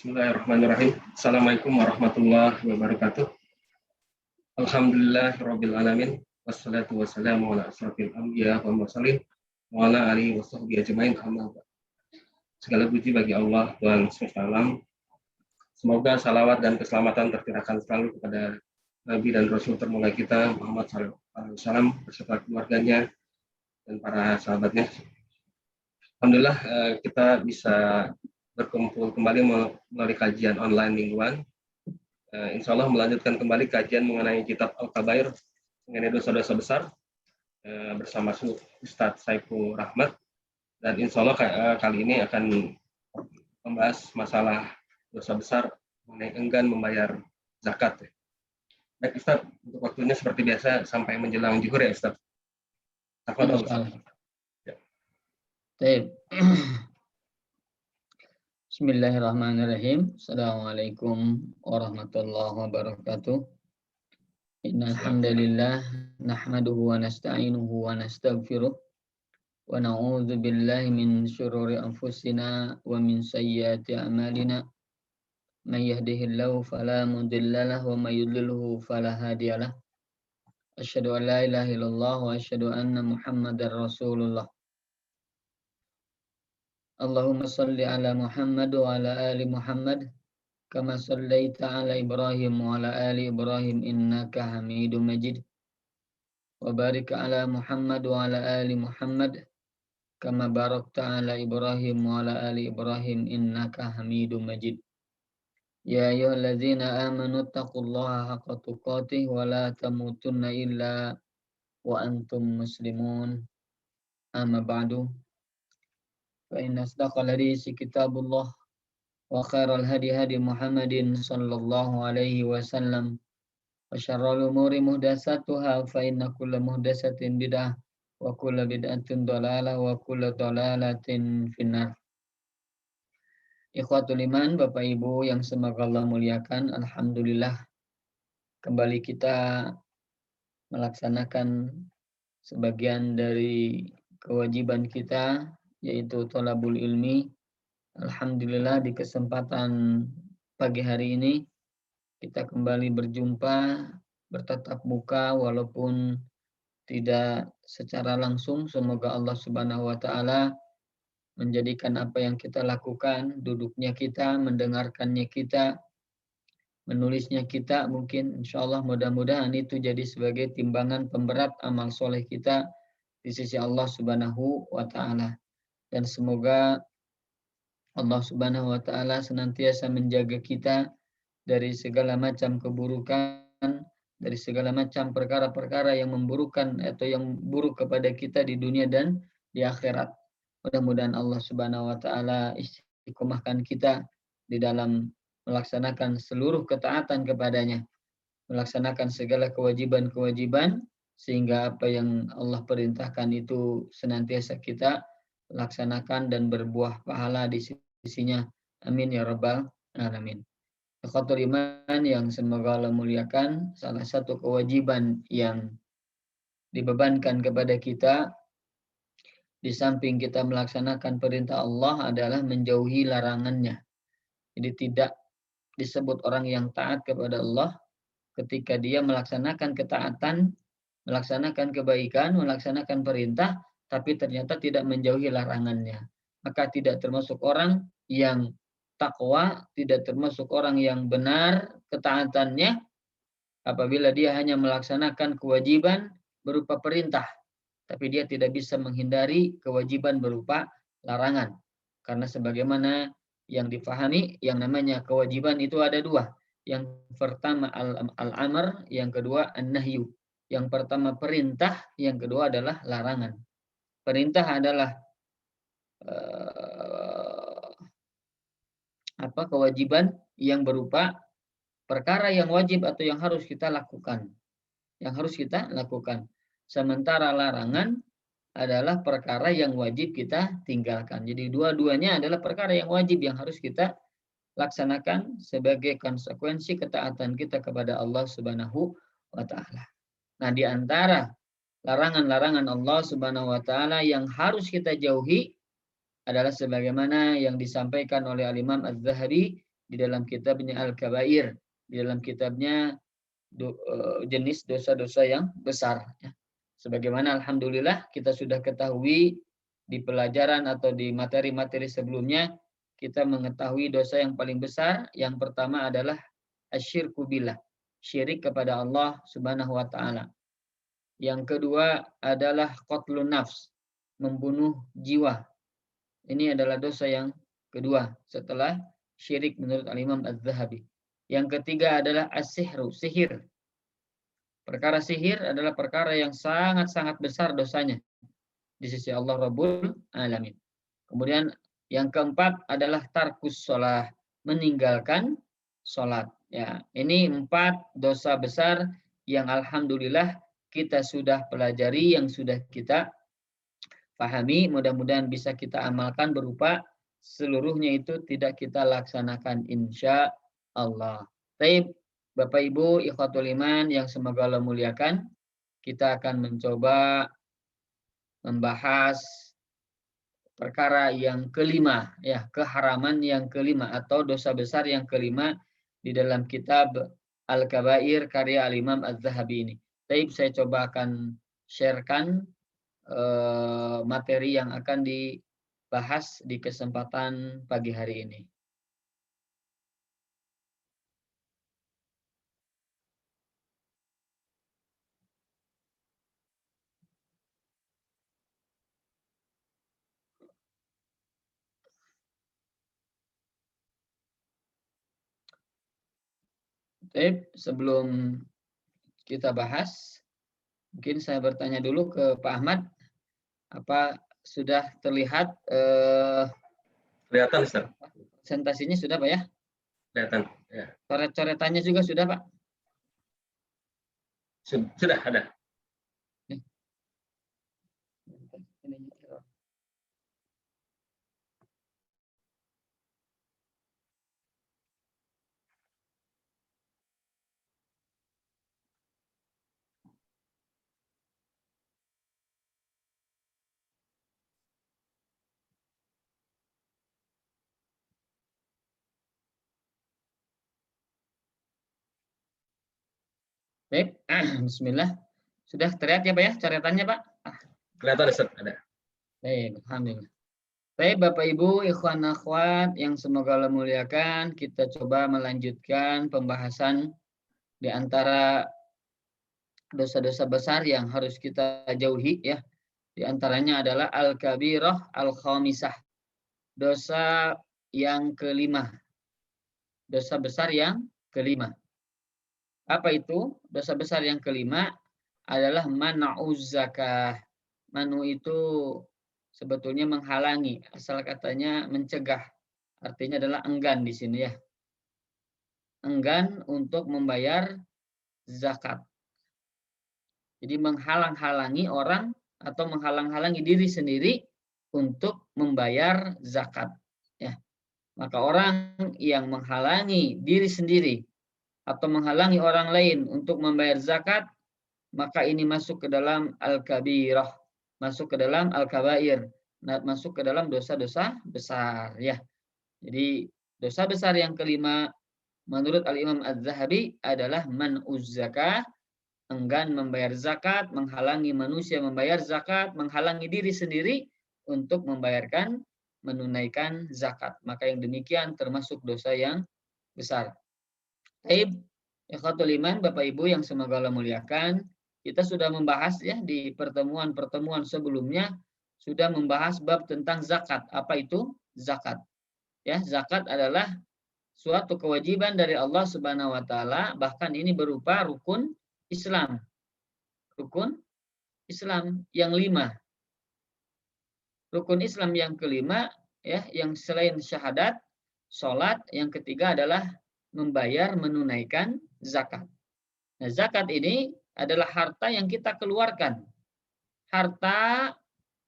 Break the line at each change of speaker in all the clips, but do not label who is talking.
Bismillahirrahmanirrahim. Assalamualaikum warahmatullahi wabarakatuh. Alhamdulillahirabbil alamin. Wassalatu wassalamu ala asrofil anbiya wal mursalin wa ala alihi washabbihi ajmain. Segala puji bagi Allah Tuhan semesta alam. Semoga salawat dan keselamatan tercurahkan selalu kepada Nabi dan Rasul termulia kita Muhammad SAW beserta keluarganya dan para sahabatnya. Alhamdulillah kita bisa berkumpul kembali melalui kajian online mingguan. Insya Allah melanjutkan kembali kajian mengenai kitab Al-Kabair, mengenai dosa-dosa besar bersama Ustadz Saiful Rahmat. Dan insya Allah kali ini akan membahas masalah dosa besar mengenai enggan membayar zakat. Baik Ustadz, untuk waktunya seperti biasa sampai menjelang zuhur ya Ustadz. Tafadhol Ustadz.
Baik. Bismillahirrahmanirrahim. Assalamualaikum warahmatullahi wabarakatuh. Innal hamdalillah nahmaduhu wa nasta'inuhu wa nastaghfiruh wa na'udzu billahi min syururi anfusina wa min sayyiati a'malina. May yahdihillahu fala mudilla lahu wa may yudlilhu fala hadiyalah. Asyhadu an la ilaha illallah wa asyhadu anna Muhammadar Rasulullah. Allahumma salli ala Muhammad wa ala ali Muhammad kama sallaita ala Ibrahim wa ala ali Ibrahim innaka Hamidum Majid wa barik ala Muhammad wa ala ali Muhammad kama barakta ala Ibrahim wa ala ali Ibrahim innaka Hamidum Majid. Ya ayyuhalladzina amanu taqullaha haqqa tuqatih wa la tamutunna illa wa antum muslimun. Amma ba'du. فإن أصدق الحديث كتاب الله وخير الهدي هدي محمد صلى الله عليه وسلم وشر الأمور محدثاتها فإن كل محدثة بدعة وكل بدعة ضلالة وكل ضلالة في النار. Ikhwatul iman, Bapak Ibu yang semoga Allah muliakan, alhamdulillah kembali kita melaksanakan sebagian dari kewajiban kita, yaitu thalabul ilmi. Alhamdulillah di kesempatan pagi hari ini kita kembali berjumpa, bertatap muka walaupun tidak secara langsung. Semoga Allah Subhanahu wa taala menjadikan apa yang kita lakukan, duduknya kita, mendengarkannya kita, menulisnya kita, mungkin insyaallah mudah-mudahan itu jadi sebagai timbangan pemberat amal soleh kita di sisi Allah Subhanahu wa taala. Dan semoga Allah Subhanahu wa taala senantiasa menjaga kita dari segala macam keburukan, dari segala macam perkara-perkara yang memburukan atau yang buruk kepada kita di dunia dan di akhirat. Mudah-mudahan Allah Subhanahu wa taala istiqomahkan kita di dalam melaksanakan seluruh ketaatan kepadanya, melaksanakan segala kewajiban-kewajiban sehingga apa yang Allah perintahkan itu senantiasa kita laksanakan dan berbuah pahala di sisinya. Amin ya rabbal alamin. Ikhwatul iman yang semoga Allah muliakan, salah satu kewajiban yang dibebankan kepada kita di samping kita melaksanakan perintah Allah adalah menjauhi larangannya. Jadi tidak disebut orang yang taat kepada Allah ketika dia melaksanakan ketaatan, melaksanakan kebaikan, melaksanakan perintah, tapi ternyata tidak menjauhi larangannya. Maka tidak termasuk orang yang takwa, tidak termasuk orang yang benar ketaatannya apabila dia hanya melaksanakan kewajiban berupa perintah, tapi dia tidak bisa menghindari kewajiban berupa larangan. Karena sebagaimana yang difahami, yang namanya kewajiban itu ada dua. Yang pertama al-amr, yang kedua an-nahyu. Yang pertama perintah, yang kedua adalah larangan. Perintah adalah kewajiban yang berupa perkara yang wajib atau yang harus kita lakukan. Yang harus kita lakukan. Sementara larangan adalah perkara yang wajib kita tinggalkan. Jadi dua-duanya adalah perkara yang wajib yang harus kita laksanakan sebagai konsekuensi ketaatan kita kepada Allah Subhanahu wa taala. Nah, di antara larangan-larangan Allah Subhanahu wa taala yang harus kita jauhi adalah sebagaimana yang disampaikan oleh Al-Imam Az-Zahabi di dalam kitabnya Al-Kabair, di dalam kitabnya jenis dosa-dosa yang besar. Ya. Sebagaimana alhamdulillah kita sudah ketahui di pelajaran atau di materi-materi sebelumnya, kita mengetahui dosa yang paling besar. Yang pertama adalah asyirku billah, syirik kepada Allah Subhanahu wa taala. Yang kedua adalah qatlun nafs, membunuh jiwa. Ini adalah dosa yang kedua setelah syirik menurut Al-Imam Az-Zahabi. Yang ketiga adalah as-sihru, sihir. Perkara sihir adalah perkara yang sangat-sangat besar dosanya di sisi Allah Rabbul Alamin. Kemudian yang keempat adalah tarkus sholah, meninggalkan sholat. Ya, ini 4 dosa besar yang alhamdulillah kita sudah pelajari, yang sudah kita pahami. Mudah-mudahan bisa kita amalkan berupa seluruhnya itu tidak kita laksanakan insya Allah. Baik, Bapak Ibu ikhwatul iman yang semoga Allah muliakan, kita akan mencoba membahas perkara yang kelima, ya, keharaman yang kelima atau dosa besar yang kelima di dalam kitab Al-Kabair karya Al-Imam Az-Zahabi ini. Baik, saya coba akan sharekan materi yang akan dibahas di kesempatan pagi hari ini. Baik, sebelum kita bahas, mungkin saya bertanya dulu ke Pak Ahmad, apa sudah terlihat
Kelihatan, Ustaz?
presentasinya sudah Pak ya?
Kelihatan. Ya.
Coret-coretannya juga sudah Pak?
Sudah ada.
Baik, bismillah. Sudah terlihat ya Pak ya coretannya Pak?
Kelihatan, Ustaz, ada.
Baik, alhamdulillah. Baik Bapak Ibu, ikhwan akhwat yang semoga Allah muliakan, kita coba melanjutkan pembahasan di antara dosa-dosa besar yang harus kita jauhi ya. Di antaranya adalah al-kabirah al-khamisah. Dosa yang kelima. Dosa besar yang kelima. Apa itu? Dosa besar yang kelima adalah man'uz zakah. Manu itu sebetulnya menghalangi, asal katanya mencegah. Artinya adalah enggan di sini ya. Enggan untuk membayar zakat. Jadi menghalang-halangi orang atau menghalang-halangi diri sendiri untuk membayar zakat. Ya. Maka orang yang menghalangi diri sendiri atau menghalangi orang lain untuk membayar zakat, maka ini masuk ke dalam al-kabirah, masuk ke dalam al-kabair, masuk ke dalam dosa-dosa besar. Ya. Jadi dosa besar yang kelima menurut Al-Imam Az-Zahabi adalah man'uz zakah, enggan membayar zakat, menghalangi manusia membayar zakat, menghalangi diri sendiri untuk membayarkan, menunaikan zakat. Maka yang demikian termasuk dosa yang besar. Baik, ikhwatul iman, Bapak Ibu yang semoga Allah muliakan, kita sudah membahas ya di pertemuan-pertemuan sebelumnya, sudah membahas bab tentang zakat. Apa itu zakat? Ya, zakat adalah suatu kewajiban dari Allah Subhanahu wa taala, bahkan ini berupa rukun Islam. Rukun Islam yang 5. Rukun Islam yang kelima ya, yang selain syahadat, salat, yang ketiga adalah membayar, menunaikan zakat. Nah, zakat ini adalah harta yang kita keluarkan. Harta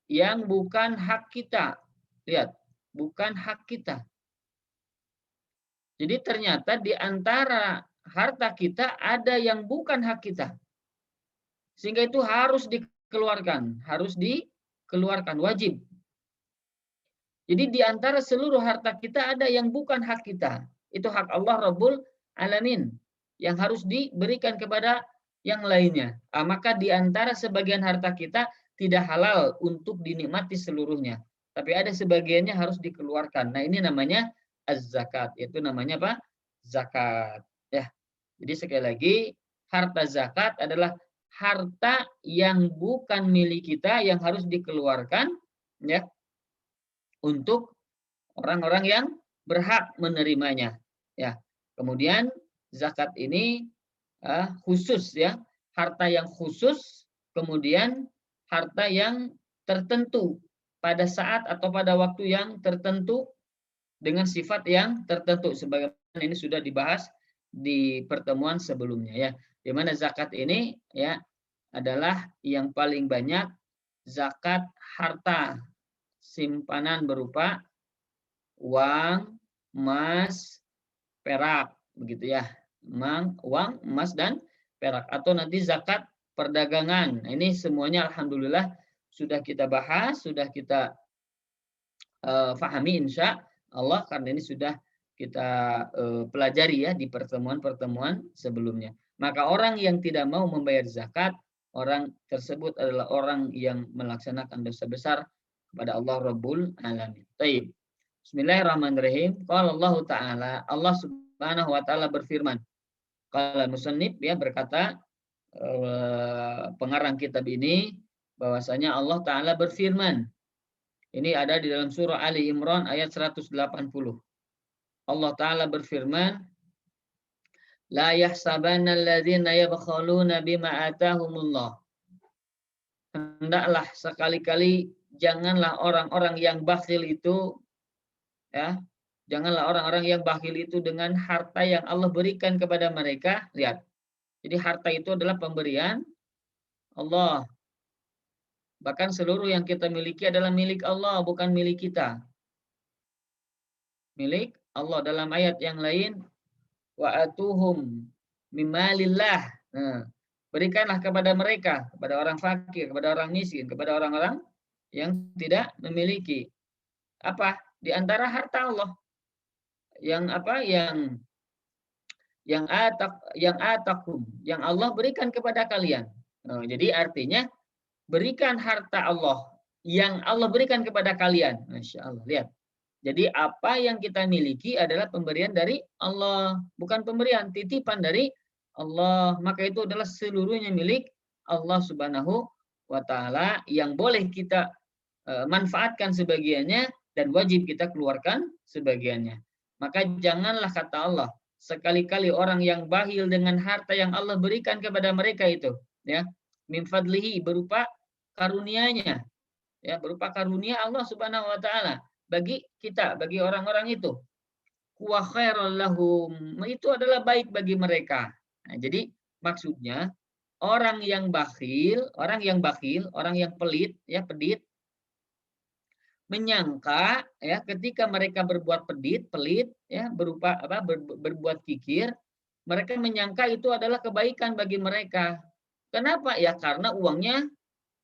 yang bukan hak kita. Lihat, bukan hak kita. Jadi ternyata di antara harta kita ada yang bukan hak kita. Sehingga itu harus dikeluarkan, wajib. Jadi di antara seluruh harta kita ada yang bukan hak kita. Itu hak Allah Rabbul Alamin yang harus diberikan kepada yang lainnya. Maka di antara sebagian harta kita tidak halal untuk dinikmati seluruhnya. Tapi ada sebagiannya harus dikeluarkan. Nah, ini namanya az-zakat. Itu namanya apa? Zakat. Ya. Jadi sekali lagi, harta zakat adalah harta yang bukan milik kita yang harus dikeluarkan ya untuk orang-orang yang berhak menerimanya. Ya. Kemudian zakat ini khusus ya, harta yang khusus, kemudian harta yang tertentu pada saat atau pada waktu yang tertentu dengan sifat yang tertentu sebagaimana ini sudah dibahas di pertemuan sebelumnya ya. Di mana zakat ini ya adalah yang paling banyak zakat harta simpanan berupa uang, emas, perak begitu ya. Uang, emas dan perak atau nanti zakat perdagangan. Nah, ini semuanya alhamdulillah sudah kita bahas, sudah kita fahami insya Allah karena ini sudah kita pelajari ya di pertemuan-pertemuan sebelumnya. Maka orang yang tidak mau membayar zakat, orang tersebut adalah orang yang melaksanakan dosa besar kepada Allah Rabbul Alamin. Baik. Bismillahirrahmanirrahim. Qala Allah Ta'ala, Allah Subhanahu wa taala berfirman. Qala musannif ya berkata pengarang kitab ini bahwasanya Allah Ta'ala berfirman. Ini ada di dalam surah Ali Imran ayat 180. Allah Ta'ala berfirman, La yahsabanna alladhina yabkhaluna bima atahumullah. Hendaklah sekali-kali janganlah orang-orang yang bakhil itu ya, janganlah orang-orang yang bakhil itu dengan harta yang Allah berikan kepada mereka. Lihat. Jadi harta itu adalah pemberian Allah. Bahkan seluruh yang kita miliki adalah milik Allah, bukan milik kita. Milik Allah. Dalam ayat yang lain, wa atuhum mimalillah. Nah, berikanlah kepada mereka, kepada orang fakir, kepada orang miskin, kepada orang-orang yang tidak memiliki. Apa? Di antara harta Allah. Yang apa? Yang atakum, yang Allah berikan kepada kalian. Nah, jadi artinya berikan harta Allah yang Allah berikan kepada kalian. Masya Allah. Lihat. Jadi apa yang kita miliki adalah pemberian dari Allah. Bukan pemberian, titipan dari Allah. Maka itu adalah seluruhnya milik Allah Subhanahu wa ta'ala yang boleh kita manfaatkan sebagiannya dan wajib kita keluarkan sebagiannya. Maka janganlah kata Allah, sekali-kali orang yang bakhil dengan harta yang Allah berikan kepada mereka itu. Ya, min fadlihi berupa karunia-Nya ya, berupa karunia Allah Subhanahu wa taala bagi kita, bagi orang-orang itu. Wa khairul lahum, itu adalah baik bagi mereka. Nah, jadi maksudnya orang yang bakhil, orang yang pelit ya, pedit menyangka ya ketika mereka berbuat pelit ya, berupa apa berbuat kikir, mereka menyangka itu adalah kebaikan bagi mereka. Kenapa? Ya karena uangnya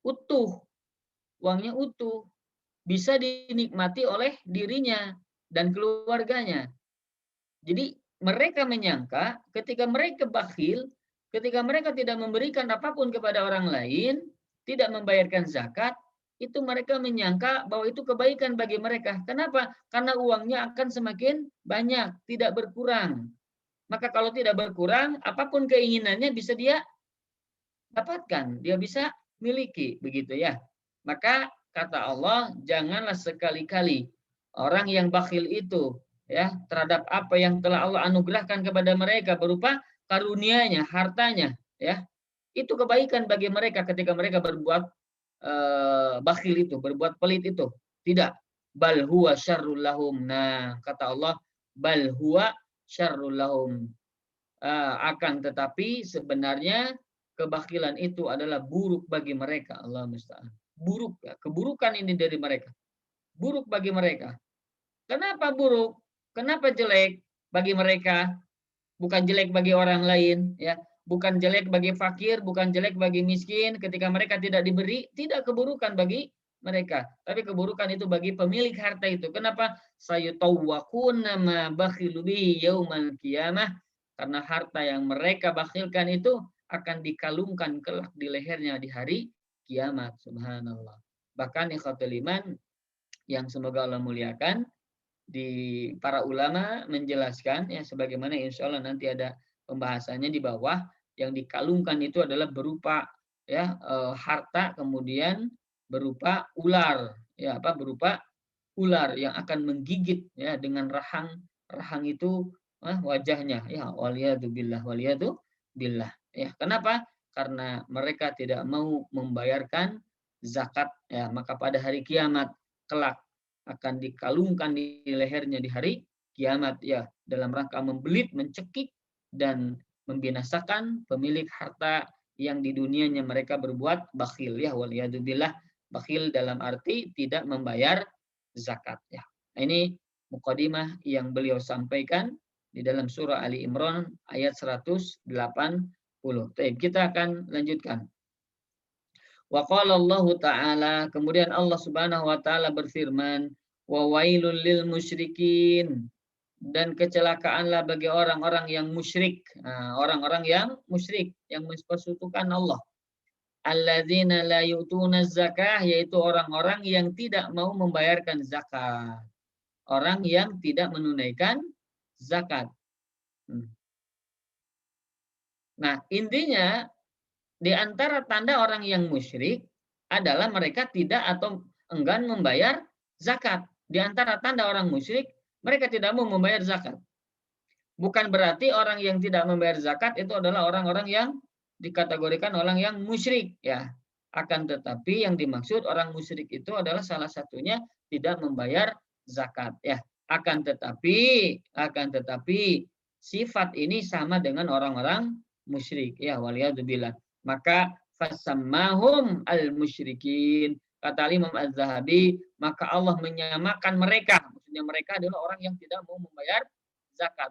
utuh. Uangnya utuh. Bisa dinikmati oleh dirinya dan keluarganya. Jadi mereka menyangka ketika mereka bakhil, ketika mereka tidak memberikan apapun kepada orang lain, tidak membayarkan zakat, itu mereka menyangka bahwa itu kebaikan bagi mereka. Kenapa? Karena uangnya akan semakin banyak, tidak berkurang. Maka kalau tidak berkurang, apapun keinginannya bisa dia dapatkan, dia bisa miliki, begitu ya. Maka kata Allah, janganlah sekali-kali orang yang bakhil itu ya terhadap apa yang telah Allah anugerahkan kepada mereka berupa karunia-Nya, hartanya, ya. Itu kebaikan bagi mereka ketika mereka berbuat bakhil itu, berbuat pelit itu. Tidak. Bal huwa syarrul lahum. Nah, kata Allah, bal huwa syarrul lahum. Akan tetapi sebenarnya kebakhilan itu adalah buruk bagi mereka. Allah musta'an. Buruk ya, keburukan ini dari mereka. Buruk bagi mereka. Kenapa buruk? Kenapa jelek bagi mereka? Bukan jelek bagi orang lain, ya. Bukan jelek bagi fakir, bukan jelek bagi miskin ketika mereka tidak diberi, tidak keburukan bagi mereka, tapi keburukan itu bagi pemilik harta itu. Kenapa? Sayutawwaquna ma bakhilu bihi yaumal qiyamah, karena harta yang mereka bakhilkan itu akan dikalungkan kelak di lehernya di hari kiamat. Subhanallah. Bahkan ikhwatul iman yang semoga Allah muliakan, di para ulama menjelaskan ya sebagaimana insya Allah nanti ada pembahasannya di bawah, yang dikalungkan itu adalah berupa ya harta, kemudian berupa ular ya berupa ular yang akan menggigit ya dengan rahang rahang itu wajahnya ya, waliyadu billah ya. Kenapa? Karena mereka tidak mau membayarkan zakat ya, maka pada hari kiamat kelak akan dikalungkan di lehernya di hari kiamat ya, dalam rangka membelit, mencekik dan membinasakan pemilik harta yang di dunianya mereka berbuat bakhil ya, waliyadzubillah. Bakhil dalam arti tidak membayar zakat ya. Nah, ini mukadimah yang beliau sampaikan di dalam surah Ali Imran ayat 180. Baik, kita akan lanjutkan. Wa qala Allah Ta'ala, kemudian Allah Subhanahu wa taala berfirman, wa wailul lil musyrikin, dan kecelakaanlah bagi orang-orang yang musyrik. Nah, orang-orang yang musyrik, yang mempersekutukan Allah. Alladzina la yu'tuna zakah, yaitu orang-orang yang tidak mau membayarkan zakat. Orang yang tidak menunaikan zakat. Nah, intinya di antara tanda orang yang musyrik adalah mereka tidak atau enggan membayar zakat. Di antara tanda orang musyrik, mereka tidak mau membayar zakat. Bukan berarti orang yang tidak membayar zakat itu adalah orang-orang yang dikategorikan orang yang musyrik ya. Akan tetapi yang dimaksud orang musyrik itu adalah salah satunya tidak membayar zakat ya. Akan tetapi sifat ini sama dengan orang-orang musyrik ya, waliyadzubillah. Maka fasammahum al-musyrikin. Kata Imam Az-Zahabi, maka Allah menyamakan mereka. Maksudnya mereka adalah orang yang tidak mau membayar zakat.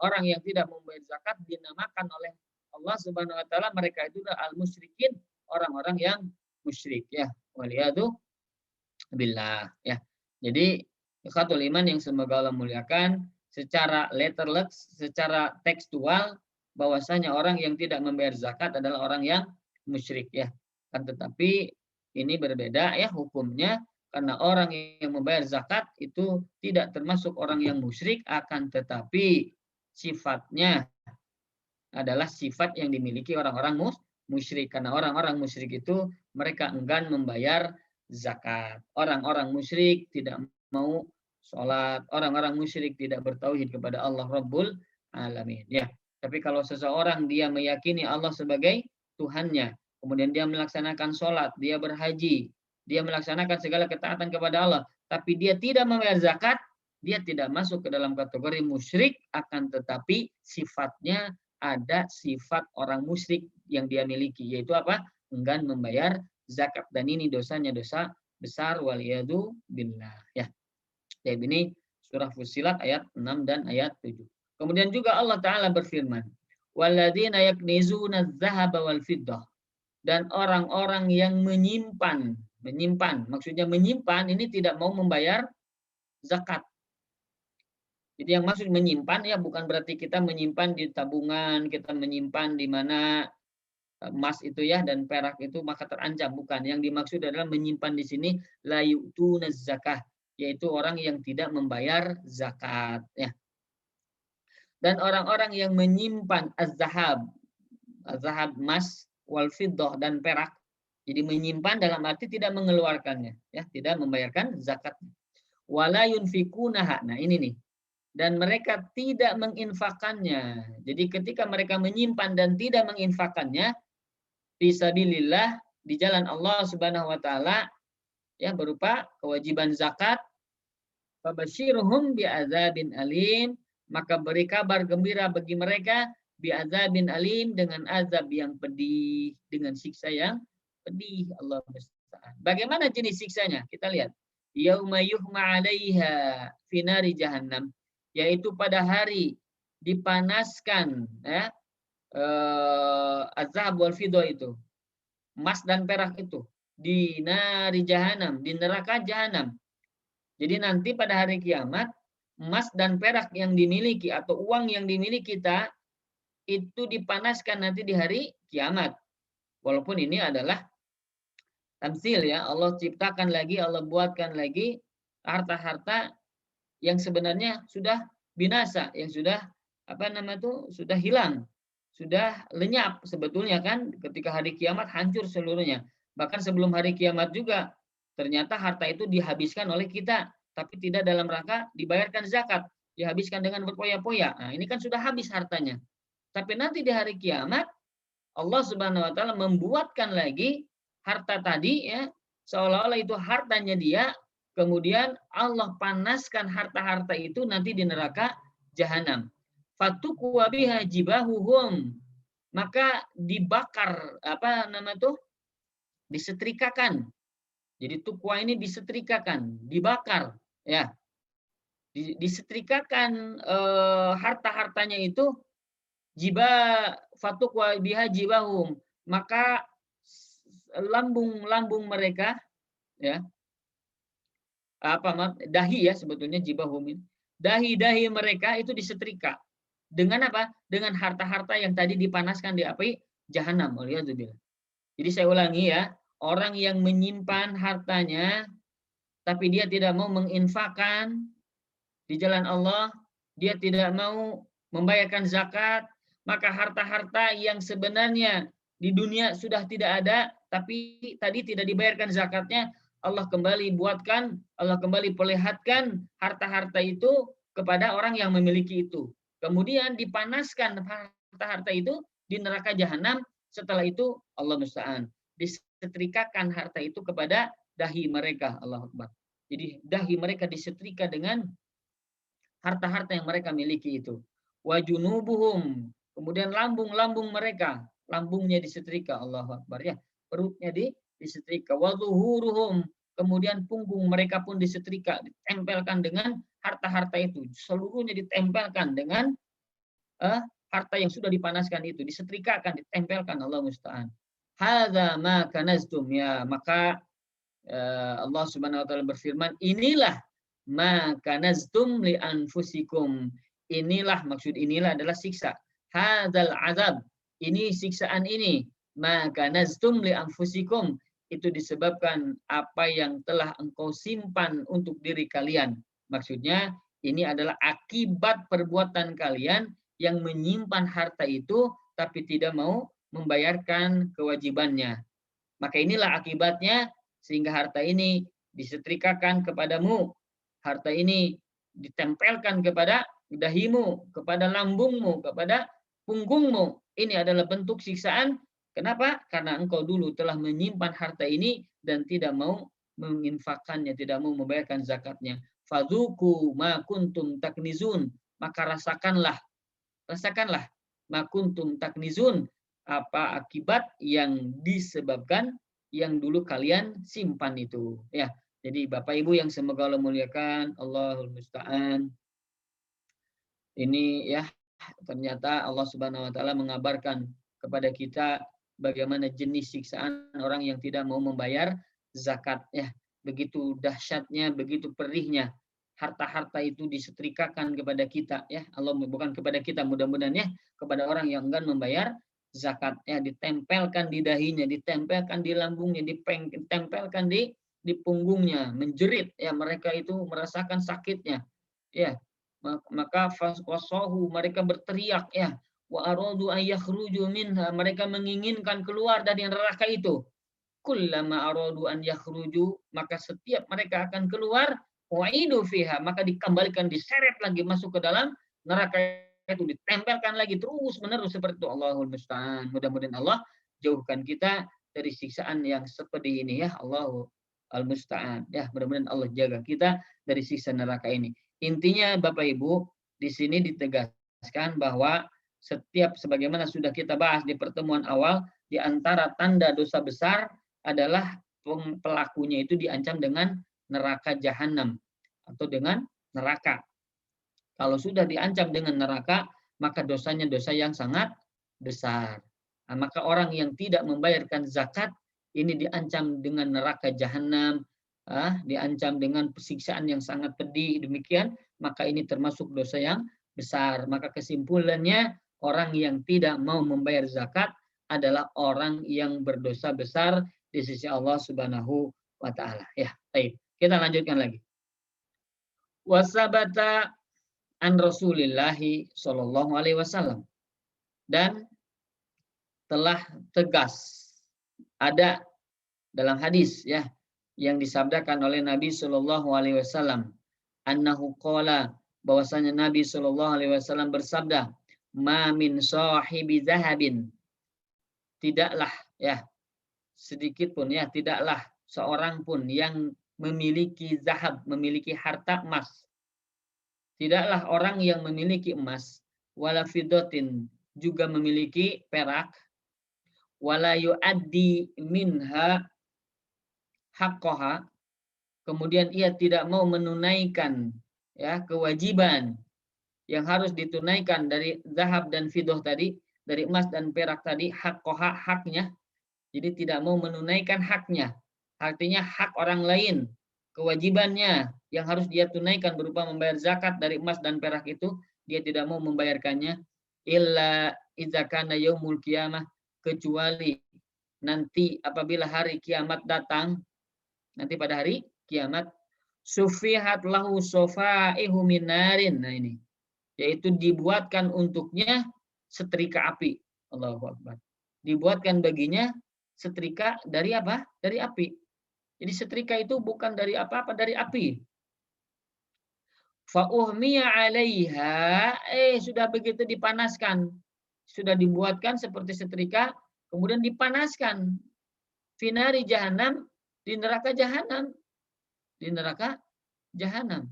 Orang yang tidak mau membayar zakat dinamakan oleh Allah Subhanahu wa taala mereka itu adalah al-musyrikin, orang-orang yang musyrik ya. Waliyadzubillah ya. Jadi ikhwatul iman yang semoga Allah muliakan, secara letterless, secara tekstual, bahwasanya orang yang tidak membayar zakat adalah orang yang musyrik ya. Kan tetapi ini berbeda ya hukumnya, karena orang yang membayar zakat itu tidak termasuk orang yang musyrik, akan tetapi sifatnya adalah sifat yang dimiliki orang-orang musyrik, karena orang-orang musyrik itu mereka enggan membayar zakat. Orang-orang musyrik tidak mau sholat, orang-orang musyrik tidak bertauhid kepada Allah Rabbul Alamin ya. Tapi kalau seseorang dia meyakini Allah sebagai Tuhannya, kemudian dia melaksanakan sholat, dia berhaji, dia melaksanakan segala ketaatan kepada Allah, tapi dia tidak membayar zakat, dia tidak masuk ke dalam kategori musyrik, akan tetapi sifatnya ada sifat orang musyrik yang dia miliki, yaitu apa? Enggan membayar zakat, dan ini dosanya dosa besar, waliyadu billah ya. Jadi ini surah Fussilat ayat 6 dan ayat 7. Kemudian juga Allah Ta'ala berfirman, walladzina yaknizuna adz-dzahaba wal fiddah, dan orang-orang yang menyimpan, maksudnya menyimpan ini tidak mau membayar zakat. Jadi yang maksud menyimpan ya bukan berarti kita menyimpan di tabungan, kita menyimpan di mana emas itu ya dan perak itu maka terancam, bukan. Yang dimaksud adalah menyimpan di sini la yu'tunaz zakah, yaitu orang yang tidak membayar zakat ya. Dan orang-orang yang menyimpan az-zahab emas, wal fiddah dan perak. Jadi menyimpan dalam arti tidak mengeluarkannya ya, tidak membayarkan zakatnya. Wala yunfikunaha. Nah, ini nih. Dan mereka tidak menginfakannya. Jadi ketika mereka menyimpan dan tidak menginfakannya fisabilillah, di jalan Allah Subhanahu wa taala ya, berupa kewajiban zakat, fabashirhum bi'adzabin alim, maka beri kabar gembira bagi mereka bi'adzabin alim, dengan azab yang pedih, dengan siksa yang pedih. Allah musta'an. Bagaimana jenis siksanya? Kita lihat. Yauma yuhma 'alaiha fi nari jahannam, yaitu pada hari dipanaskan ya azhab wal fiddah itu, emas dan perak itu, di nari jahanam, di neraka jahanam. Jadi nanti pada hari kiamat, emas dan perak yang dimiliki atau uang yang dimiliki kita itu dipanaskan nanti di hari kiamat. Walaupun ini adalah tamsil ya, Allah ciptakan lagi, Allah buatkan lagi harta-harta yang sebenarnya sudah binasa, yang sudah sudah hilang, sudah lenyap sebetulnya kan ketika hari kiamat hancur seluruhnya. Bahkan sebelum hari kiamat juga ternyata harta itu dihabiskan oleh kita, tapi tidak dalam rangka dibayarkan zakat, dihabiskan dengan berpoya-poya. Nah, ini kan sudah habis hartanya. Tapi nanti di hari kiamat Allah Subhanahu wa taala membuatkan lagi harta tadi ya, seolah-olah itu hartanya dia, kemudian Allah panaskan harta-harta itu nanti di neraka jahanam. Fatuqwa biha jibahuhum, maka dibakar disetrikakan. Jadi tukwa ini disetrikakan, dibakar ya. Disetrikakan harta-hartanya itu fatukwa biha jibahum, maka lambung mereka ya dahi ya sebetulnya jibahum ini, dahi mereka itu disetrika dengan apa? Dengan harta-harta yang tadi dipanaskan di api jahanam. Jadi saya ulangi ya, orang yang menyimpan hartanya tapi dia tidak mau menginfakkan di jalan Allah, dia tidak mau membayarkan zakat, maka harta-harta yang sebenarnya di dunia sudah tidak ada, tapi tadi tidak dibayarkan zakatnya, Allah kembali buatkan, Allah kembali perlihatkan harta-harta itu kepada orang yang memiliki itu. Kemudian dipanaskan harta-harta itu di neraka jahanam, setelah itu Allah musta'an. Disetrikakan harta itu kepada dahi mereka, Allah Akbar. Jadi dahi mereka disetrika dengan harta-harta yang mereka miliki itu. Wa junubuhum, kemudian lambung-lambung mereka, lambungnya disetrika, Allahu Akbar ya. Perutnya disetrika. Wa zuhuruhum, kemudian punggung mereka pun disetrika, ditempelkan dengan harta-harta itu. Seluruhnya ditempelkan dengan harta yang sudah dipanaskan itu, disetrikakan, ditempelkan, Allah musta'an. Hadza ma kanaztum ya, maka Allah Subhanahu wa taala berfirman, inilah maka naztum li anfusikum. Inilah adalah siksa. Hadzal azab, ini siksaan ini. Maka naztum li anfusikum, itu disebabkan apa yang telah engkau simpan untuk diri kalian. Maksudnya ini adalah akibat perbuatan kalian yang menyimpan harta itu tapi tidak mau membayarkan kewajibannya. Maka inilah akibatnya sehingga harta ini disetrikakan kepadamu. Harta ini ditempelkan kepada dahimu, kepada lambungmu, kepada punggungmu. Ini adalah bentuk siksaan. Kenapa? Karena engkau dulu telah menyimpan harta ini dan tidak mau menginfakkannya, tidak mau membayarkan zakatnya. Fadzuku ma kuntum taknizun. Maka rasakanlah ma kuntum taknizun, apa akibat yang disebabkan yang dulu kalian simpan itu ya. Jadi Bapak Ibu yang semoga Allah muliakan, Allahul musta'an. Ini ya, ternyata Allah Subhanahu wa taala mengabarkan kepada kita bagaimana jenis siksaan orang yang tidak mau membayar zakat ya. Begitu dahsyatnya, begitu perihnya harta-harta itu disetrikakan kepada kita ya. Allah bukan kepada kita, mudah-mudahan ya, kepada orang yang enggan membayar zakatnya, ditempelkan di dahinya, ditempelkan di lambungnya, ditempelkan di punggungnya, menjerit ya, mereka itu merasakan sakitnya ya. Maka wasahu, mereka berteriak ya, wa aradu an yakhruju minha, mereka menginginkan keluar dari neraka itu. Kullama aradu an yakhruju, maka setiap mereka akan keluar, wa'idu fiha, maka dikembalikan, diseret lagi masuk ke dalam neraka itu, ditempelkan lagi terus menerus seperti itu. Allahul musta'an. Mudah-mudahan Allah jauhkan kita dari siksaan yang seperti ini ya. Allahul musta'an. Ya, mudah-mudahan Allah jaga kita dari siksa neraka ini. Intinya Bapak Ibu, di sini ditegaskan bahwa setiap sebagaimana sudah kita bahas di pertemuan awal, di antara tanda dosa besar adalah pelakunya itu diancam dengan neraka jahanam atau dengan neraka. Kalau sudah diancam dengan neraka, maka dosanya dosa yang sangat besar. Nah, maka orang yang tidak membayarkan zakat, ini diancam dengan neraka jahanam, diancam dengan siksaan yang sangat pedih, demikian, maka ini termasuk dosa yang besar. Maka kesimpulannya, orang yang tidak mau membayar zakat adalah orang yang berdosa besar di sisi Allah Subhanahu wa taala. Ya, baik. Kita lanjutkan lagi. Wasabata an Rasulillahi sallallahu alaihi wasallam, dan telah tegas ada dalam hadis ya yang disabdakan oleh Nabi sallallahu alaihi wasallam, annahu qala, bahwasanya Nabi sallallahu alaihi wasallam bersabda, ma min sahibi zahabin, tidaklah ya sedikit pun ya, tidaklah seorang pun yang memiliki zahab, memiliki harta emas. Tidaklah orang yang memiliki emas, wala fiddatin, juga memiliki perak, wala yuaddi minha haqqaha, kemudian ia tidak mau menunaikan ya kewajiban yang harus ditunaikan dari zahab dan fiddah tadi, dari emas dan perak tadi, haqqaha, haknya. Jadi tidak mau menunaikan haknya. Artinya hak orang lain, kewajibannya yang harus dia tunaikan berupa membayar zakat dari emas dan perak itu, dia tidak mau membayarkannya. Illa idza kana yaumul qiyamah, kecuali nanti apabila hari kiamat datang, nanti pada hari kiamat, sufihat lahu sofaihu minarin. Nah ini, yaitu dibuatkan untuknya setrika api. Allahu Akbar. Dibuatkan baginya setrika dari apa? Dari api. Jadi setrika itu bukan dari apa-apa, dari api. Fa'uhmiya 'alaiha, sudah begitu dipanaskan. Sudah dibuatkan seperti setrika, kemudian dipanaskan. Finari jahanam, di neraka jahanam. Di neraka jahanam.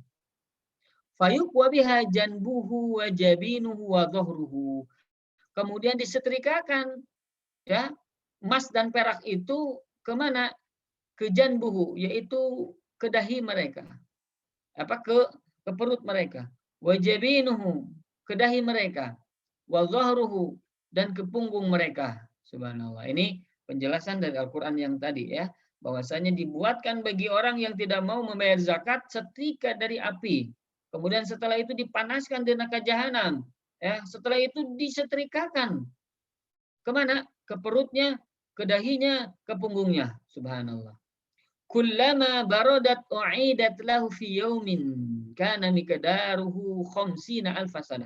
Fayuqwa biha janbuhu wa jabinuhu wa dhahruhu. Kemudian disetrikakan ya emas dan perak itu kemana? Ke janbuhu, yaitu ke dahi mereka. Ke perut mereka. Wa jabinuhu, ke dahi mereka. Wa dhahruhu, dan ke punggung mereka. Subhanallah. Ini penjelasan dari Al-Qur'an yang tadi ya, bahwasanya dibuatkan bagi orang yang tidak mau membayar zakat setrika dari api. Kemudian setelah itu dipanaskan di neraka jahanam. Ya, setelah itu disetrikakan. Kemana? Ke perutnya, ke dahinya, ke punggungnya. Subhanallah. Kullama baradat u'idat lahu fi yaumin kana miqdaruhu khamsina alf sanah.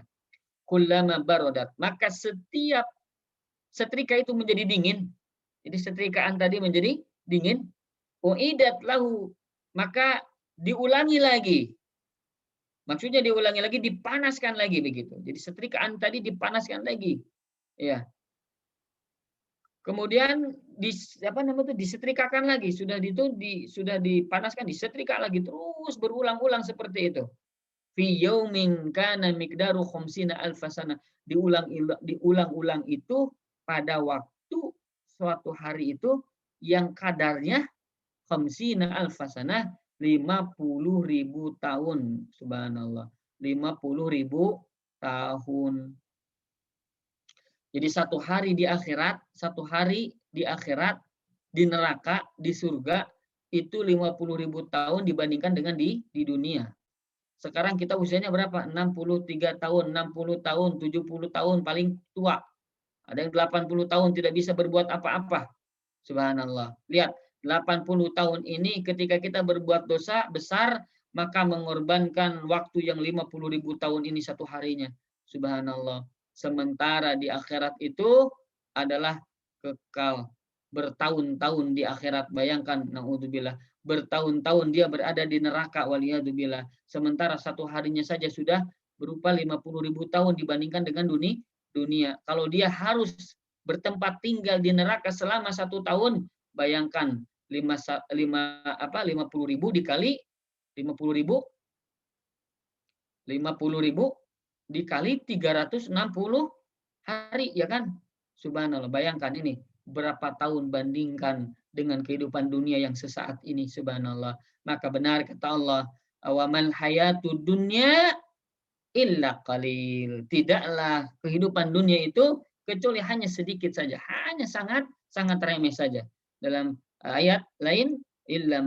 Kullama baradat, maka setiap setrika itu menjadi dingin. Jadi setrikaan tadi menjadi dingin. U'idat lahu, maka diulangi lagi. Maksudnya diulangi lagi, dipanaskan lagi begitu. Jadi setrikaan tadi dipanaskan lagi. Ya. Kemudian disetrikakan lagi, sudah dipanaskan, disetrika lagi, terus berulang-ulang seperti itu. Fi yaumin kana miqdaru khamsina alf sanah. Diulang-ulang itu pada waktu suatu hari itu yang kadarnya khamsina alf sanah, 50.000 tahun. Subhanallah. 50.000 tahun. Jadi satu hari di akhirat di neraka, di surga itu 50.000 tahun dibandingkan dengan di dunia. Sekarang kita usianya berapa? 63 tahun, 60 tahun, 70 tahun paling tua. Ada yang 80 tahun tidak bisa berbuat apa-apa. Subhanallah. Lihat, 80 tahun ini ketika kita berbuat dosa besar, maka mengorbankan waktu yang 50.000 tahun ini satu harinya. Subhanallah. Sementara di akhirat itu adalah kekal bertahun-tahun di akhirat. Bayangkan, naudzubillah, bertahun-tahun dia berada di neraka, waliyadzubillah. Sementara satu harinya saja sudah berupa 50.000 tahun dibandingkan dengan dunia. Kalau dia harus bertempat tinggal di neraka selama 1 tahun, bayangkan 50.000 dikali 50.000 dikali 360 hari, ya kan? Subhanallah, bayangkan ini berapa tahun bandingkan dengan kehidupan dunia yang sesaat ini. Subhanallah. Maka benar kata Allah, awamal hayatud dunya illa qalil. Tidaklah kehidupan dunia itu kecuali hanya sedikit saja, hanya sangat remeh saja. dalam ayat lain, illa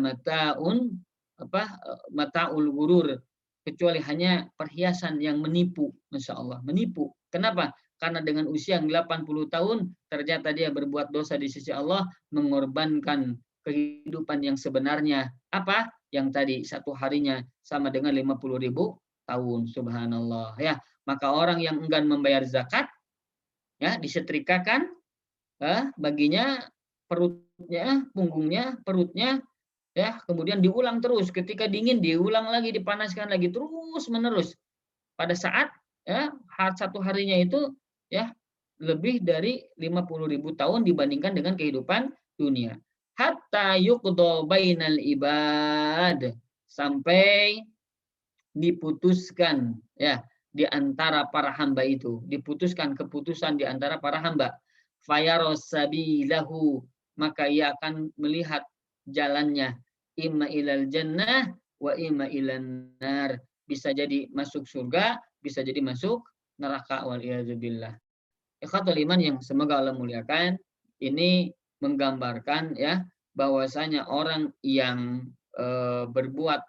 mataul gurur, kecuali hanya perhiasan yang menipu. Masya Allah, menipu. Kenapa? Karena dengan usia yang 80 tahun ternyata dia berbuat dosa di sisi Allah, mengorbankan kehidupan yang sebenarnya. Apa? Yang tadi satu harinya sama dengan 50.000 tahun. Subhanallah. Ya, maka orang yang enggan membayar zakat, ya, disetrikakan baginya perutnya, punggungnya, perutnya, ya, kemudian diulang terus. Ketika dingin diulang lagi, dipanaskan lagi, terus menerus. Pada saat, ya, satu harinya itu, ya, lebih dari 50.000 tahun dibandingkan dengan kehidupan dunia. Hatta yuqdo bainal ibad, sampai diputuskan, ya, di antara para hamba itu, diputuskan keputusan di antara para hamba. Fayarosabilahu, maka ia akan melihat jalannya, imma ilal jannah wa imma ilan nar, bisa jadi masuk surga, bisa jadi masuk neraka, wal iyadzubillah. Ikhwatul iman yang semoga Allah muliakan, ini menggambarkan, ya, bahwasanya orang yang berbuat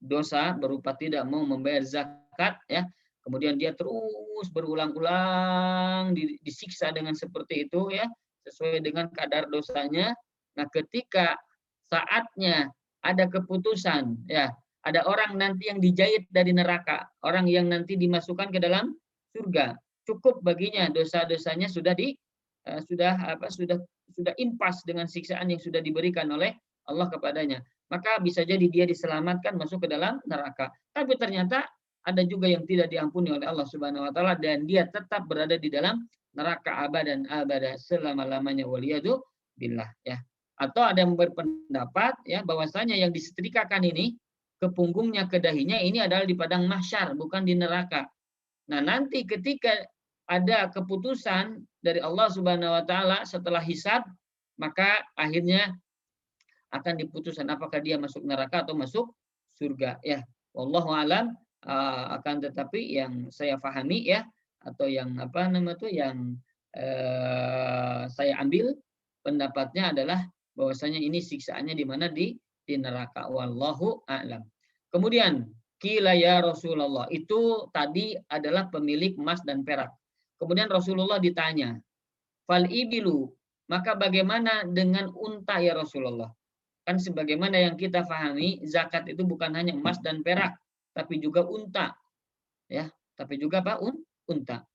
dosa berupa tidak mau membayar zakat, ya, kemudian dia terus berulang-ulang disiksa dengan seperti itu, ya, sesuai dengan kadar dosanya. Nah, ketika saatnya ada keputusan, ya, ada orang nanti yang dijahit dari neraka, orang yang nanti dimasukkan ke dalam surga, cukup baginya dosa-dosanya sudah impas dengan siksaan yang sudah diberikan oleh Allah kepadanya, maka bisa jadi dia diselamatkan masuk ke dalam neraka. Tapi ternyata ada juga yang tidak diampuni oleh Allah Subhanahu wa taala dan dia tetap berada di dalam neraka abadan abada, selama-lamanya, waliyadu billah, ya. Atau ada yang berpendapat, ya, bahwasanya yang disetrikakan ini ke punggungnya, ke dahinya, ini adalah di padang mahsyar, bukan di neraka. Nah, nanti ketika ada keputusan dari Allah Subhanahu wa taala setelah hisab, maka akhirnya akan diputuskan apakah dia masuk neraka atau masuk surga, ya. Wallahu alam. Akan tetapi yang saya pahami, ya, atau yang yang saya ambil pendapatnya adalah bahwasanya ini siksaannya di mana, di neraka. Wallahu a'lam. Kemudian qila ya Rasulullah, itu tadi adalah pemilik emas dan perak. Kemudian Rasulullah ditanya, fal ibilu, maka bagaimana dengan unta ya Rasulullah? Kan sebagaimana yang kita pahami, zakat itu bukan hanya emas dan perak, tapi juga unta, ya, tapi juga apa? Unta.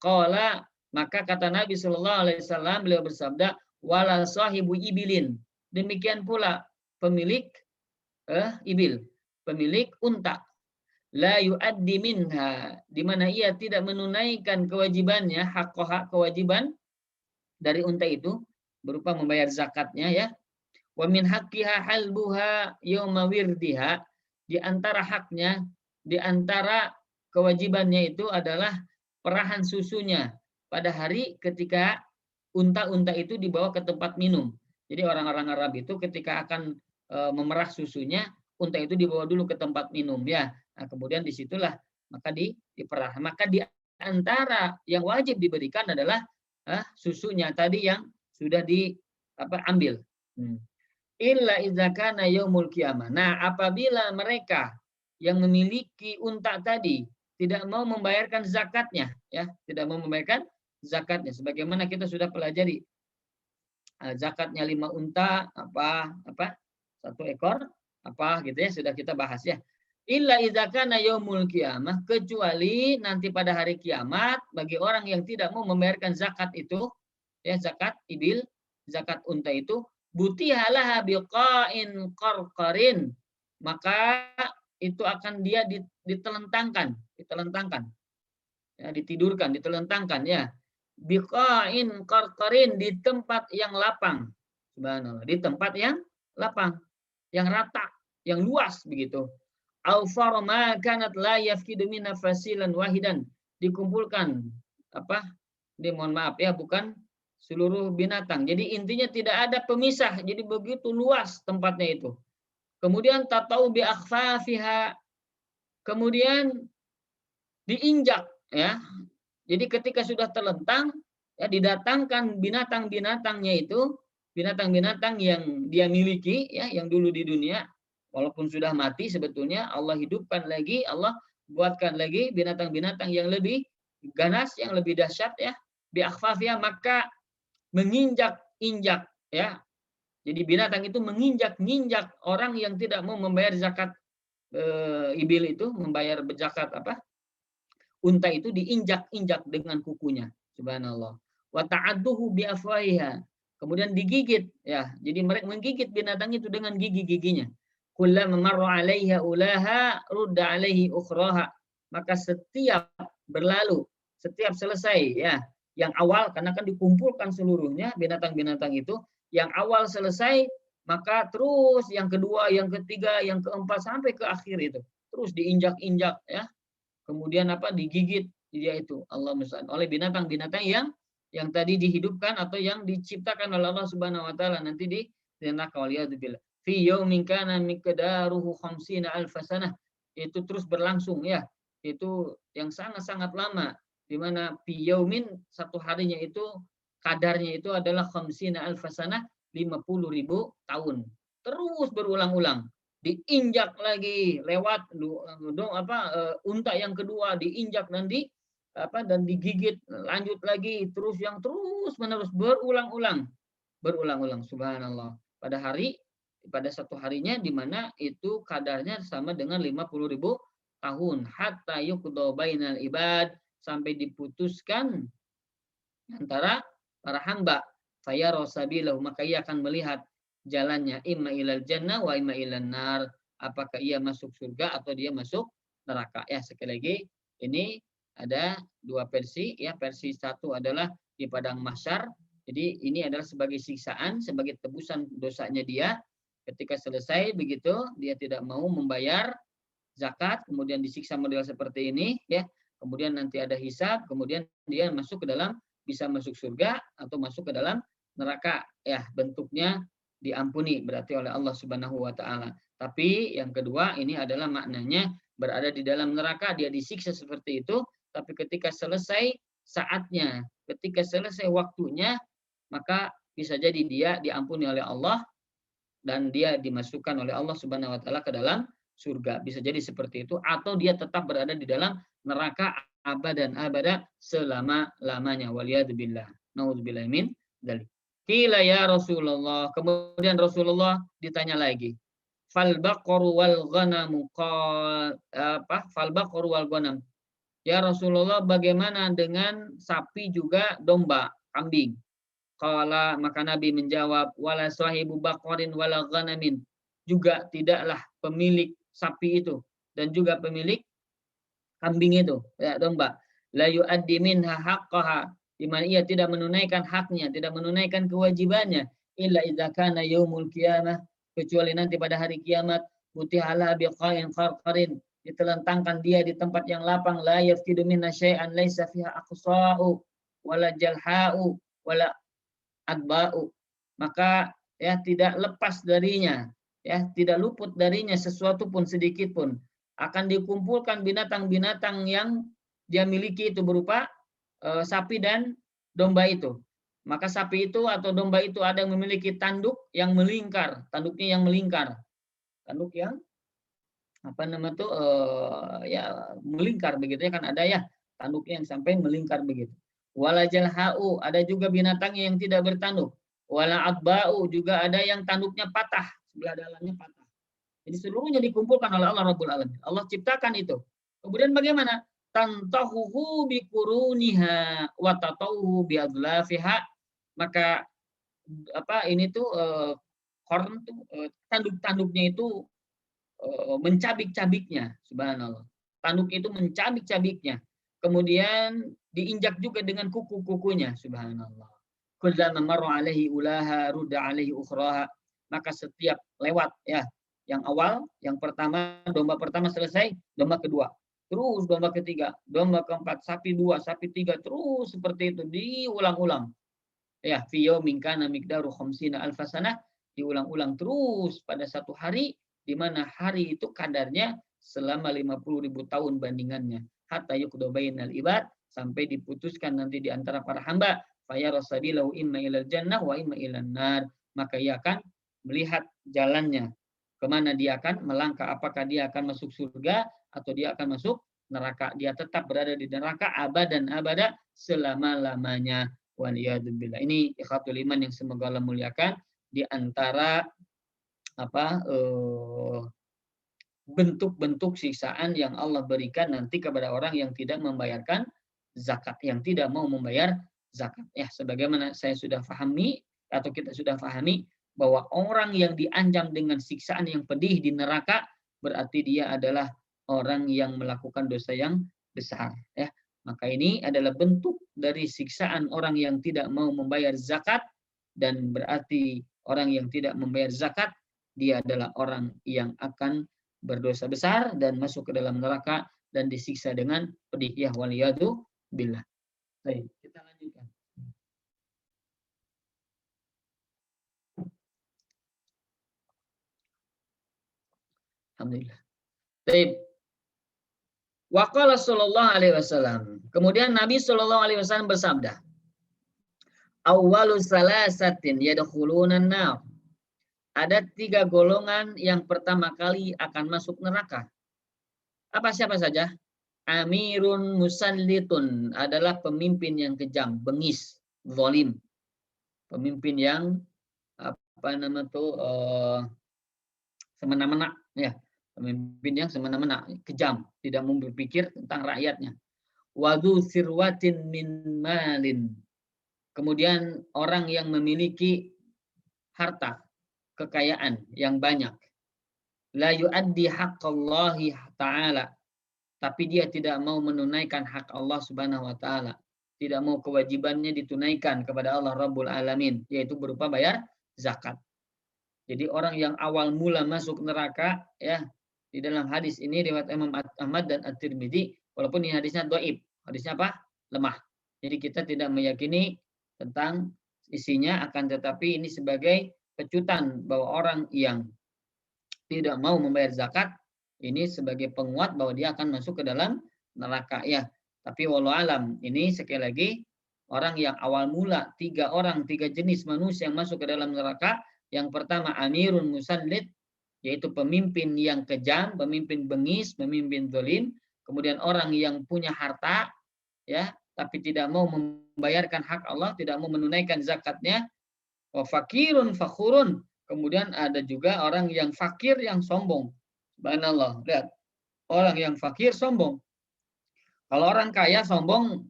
Qala, maka kata Nabi Shallallahu alaihi wasallam, beliau bersabda, wala sahibu ibilin. Demikian pula pemilik ibil, pemilik unta. La yuaddi minha, di mana ia tidak menunaikan kewajibannya, hak kewajiban dari unta itu berupa membayar zakatnya, ya. Wa min haqqiha halbuha yauma wirdiha, di antara haknya, di antara kewajibannya itu adalah perahan susunya pada hari ketika unta-unta itu dibawa ke tempat minum. Jadi orang-orang Arab itu ketika akan memerah susunya, unta itu dibawa dulu ke tempat minum, ya. Nah, kemudian disitulah maka diperah. Maka di antara yang wajib diberikan adalah susunya tadi yang sudah diambil. Illa idza kana yaumul qiyamah. Nah, apabila mereka yang memiliki unta tadi tidak mau membayarkan zakatnya, ya, tidak mau membayarkan zakatnya, sebagaimana kita sudah pelajari, zakatnya 5 unta apa 1 ekor apa gitu, ya, sudah kita bahas, ya. Illa idza kana yaumul qiyamah, kecuali nanti pada hari kiamat bagi orang yang tidak mau membayarkan zakat itu, ya, zakat ibil, zakat unta itu, butihalah biqain qarqarin, maka itu akan dia ditelentangkan, ya, ditidurkan, ditelentangkan, ya, biqain qarqarin, di tempat yang lapang. Subhanallah, di tempat yang lapang, yang rata, yang luas begitu. Au farma kanat la yafkidu min fasilan wahidan, dikumpulkan ini mohon maaf, ya, bukan seluruh binatang. Jadi intinya tidak ada pemisah. Jadi begitu luas tempatnya itu. Kemudian tatau bi akhfafiha, kemudian diinjak, ya. Jadi ketika sudah terlentang, ya, didatangkan binatang-binatangnya itu, binatang-binatang yang dia miliki ya, yang dulu di dunia walaupun sudah mati sebetulnya Allah hidupkan lagi, Allah buatkan lagi binatang-binatang yang lebih ganas, yang lebih dahsyat ya, bi akhfafia, maka menginjak-injak ya. Jadi binatang itu menginjak-injak orang yang tidak mau membayar zakat ibil itu, membayar zakat apa? Unta itu diinjak-injak dengan kukunya. Subhanallah. Wa ta'adduhu bi afwahiha. Kemudian digigit ya. Jadi mereka menggigit binatang itu dengan gigi-giginya. Kullama marra 'alaiha ulaha rudda 'alaihi ukhraha. Maka setiap berlalu, setiap selesai ya, yang awal karena kan dikumpulkan seluruhnya binatang-binatang itu, yang awal selesai maka terus yang kedua, yang ketiga, yang keempat sampai ke akhir itu. Terus diinjak-injak ya, kemudian apa, digigit dia itu Allah musta'an oleh binatang-binatang yang tadi dihidupkan atau yang diciptakan oleh Allah Subhanahu wa taala nanti di neraka, waliyadzubillah. Fi yaumin kana miqdaruhu khamsina alf sanah. Itu terus berlangsung ya. Itu yang sangat-sangat lama, di mana fi yaumin, satu harinya itu kadarnya itu adalah khamsina alf sanah, 50.000 tahun. Terus berulang-ulang, diinjak lagi lewat unta yang kedua diinjak nanti apa dan digigit lanjut lagi terus, yang terus menerus berulang-ulang subhanallah pada satu harinya, di mana itu kadarnya sama dengan 50.000 tahun, hatta yuqda bainal ibad, sampai diputuskan antara para hamba, fayara sabilahu, maka ia akan melihat jalannya, imma ilal jannah wa imma ilan nar, apakah ia masuk surga atau dia masuk neraka. Ya, sekali lagi ini ada dua versi ya. Versi satu adalah di padang mahsyar. Jadi ini adalah sebagai siksaan, sebagai tebusan dosanya dia. Ketika selesai begitu dia tidak mau membayar zakat, kemudian disiksa model seperti ini ya. Kemudian nanti ada hisab, kemudian dia masuk ke dalam, bisa masuk surga atau masuk ke dalam neraka ya, bentuknya diampuni berarti oleh Allah Subhanahu wa taala. Tapi yang kedua ini adalah maknanya berada di dalam neraka, dia disiksa seperti itu, tapi ketika selesai saatnya, ketika selesai waktunya, maka bisa jadi dia diampuni oleh Allah dan dia dimasukkan oleh Allah Subhanahu wa taala ke dalam surga. Bisa jadi seperti itu, atau dia tetap berada di dalam neraka abadan abada, selama-lamanya, waliyadzubillah. Nauzubillah min dzalik. Qila ya Rasulullah, kemudian Rasulullah ditanya lagi. Fal baqaru wal ghanamu fal baqaru wal ghanam. Ya Rasulullah, bagaimana dengan sapi juga domba, kambing? Qala, maka Nabi menjawab, wala sahibu baqarin wala ghanamin. Juga tidaklah pemilik sapi itu dan juga pemilik kambing itu, ya, domba, la yu'addi minha haqqaha, di mana ia tidak menunaikan haknya, tidak menunaikan kewajibannya, illa idza kana yaumul qiyamah, kecuali nanti pada hari kiamat, butihala biqain qarqarin, ditelentangkan dia di tempat yang lapang, la yafkidu minna syai'an laisa fiha aqsa'u wala jalha'u wala adba'u, maka ya tidak lepas darinya, ya tidak luput darinya sesuatu pun sedikit pun. Akan dikumpulkan binatang-binatang yang dia miliki itu berupa sapi dan domba itu. Maka sapi itu atau domba itu ada yang memiliki tanduk yang melingkar, tanduknya yang melingkar, tanduk yang apa namanya tuh ya melingkar begitu ya, kan ada ya tanduknya yang sampai melingkar begitu. Wala jalha'u, ada juga binatangnya yang tidak bertanduk. Wala adba'u, juga ada yang tanduknya patah, sebelah dalamnya patah. Jadi seluruhnya dikumpulkan oleh Allah Rabbul Alamin. Allah ciptakan itu. Kemudian bagaimana? Tantahuhu biquruniha wa tatahu biadlafiha. Maka apa ini tuh korn tuh tanduk-tanduknya itu mencabik-cabiknya, subhanallah. Tanduk itu mencabik-cabiknya. Kemudian diinjak juga dengan kuku-kukunya, subhanallah. Kullama marra alaihi ulaha rudda alaihi ukhraha. Maka setiap lewat ya, yang awal, yang pertama, domba pertama selesai, domba kedua. Terus domba ketiga, domba keempat, sapi dua, sapi tiga, terus seperti itu diulang-ulang. Ya, fi yaumin kana miqdaru khamsina alf sanah, diulang-ulang terus pada satu hari, di mana hari itu kadarnya selama 50.000 tahun bandingannya. Hatta yuqda bainal ibad, sampai diputuskan nanti di antara para hamba, fayara sabilahu imma ilal jannah wa imma ilan nar. maka ia akan melihat jalannya, kemana dia akan melangkah, apakah dia akan masuk surga atau dia akan masuk neraka. Dia tetap berada di neraka abadan abada selama-lamanya. Waliyadzubillah. Ini ikhwatul iman yang semoga Allah muliakan, di antara bentuk-bentuk siksaan yang Allah berikan nanti kepada orang yang tidak membayarkan zakat, yang tidak mau membayar zakat. Ya, sebagaimana saya sudah pahami atau kita sudah pahami bahwa orang yang diancam dengan siksaan yang pedih di neraka berarti dia adalah orang yang melakukan dosa yang besar. Ya, maka ini adalah bentuk dari siksaan orang yang tidak mau membayar zakat, dan berarti orang yang tidak membayar zakat dia adalah orang yang akan berdosa besar dan masuk ke dalam neraka dan disiksa dengan pedih. Ya, waliyadu billah. Baik, kita lanjutkan. Alhamdulillah. Baik. Waqala sallallahu alaihi wasallam. Kemudian Nabi sallallahu alaihi wasallam bersabda, "Awwalu salasatin yadkhuluna an-nar." Ada 3 golongan yang pertama kali akan masuk neraka. Siapa saja? Amirun musallitun, adalah pemimpin yang kejam, bengis, zalim. Pemimpin yang semena-mena, ya. Pemimpin yang semena-mena, kejam, tidak mau berpikir tentang rakyatnya. Wadu sirwatin min malin. Kemudian orang yang memiliki harta, kekayaan yang banyak. La yuaddi haqqallahi ta'ala. Tapi dia tidak mau menunaikan hak Allah Subhanahu wa taala. Tidak mau kewajibannya ditunaikan kepada Allah Rabbul Alamin, yaitu berupa bayar zakat. Jadi orang yang awal mula masuk neraka, ya, di dalam hadis ini riwayat Imam Ahmad dan At-Tirmidzi, walaupun ini hadisnya dhaif. Hadisnya apa? Lemah. Jadi kita tidak meyakini tentang isinya, akan tetapi ini sebagai pecutan bahwa orang yang tidak mau membayar zakat ini sebagai penguat bahwa dia akan masuk ke dalam neraka, ya. Tapi wallahu alam, ini sekali lagi orang yang awal mula, 3 jenis manusia yang masuk ke dalam neraka. Yang pertama amirun musallit, yaitu pemimpin yang kejam, pemimpin bengis, pemimpin zalim. Kemudian orang yang punya harta, ya, tapi tidak mau membayarkan hak Allah, tidak mau menunaikan zakatnya. Wa fakirun fakhurun. Kemudian ada juga orang yang fakir yang sombong. Subhanallah, lihat. Orang yang fakir sombong. Kalau orang kaya sombong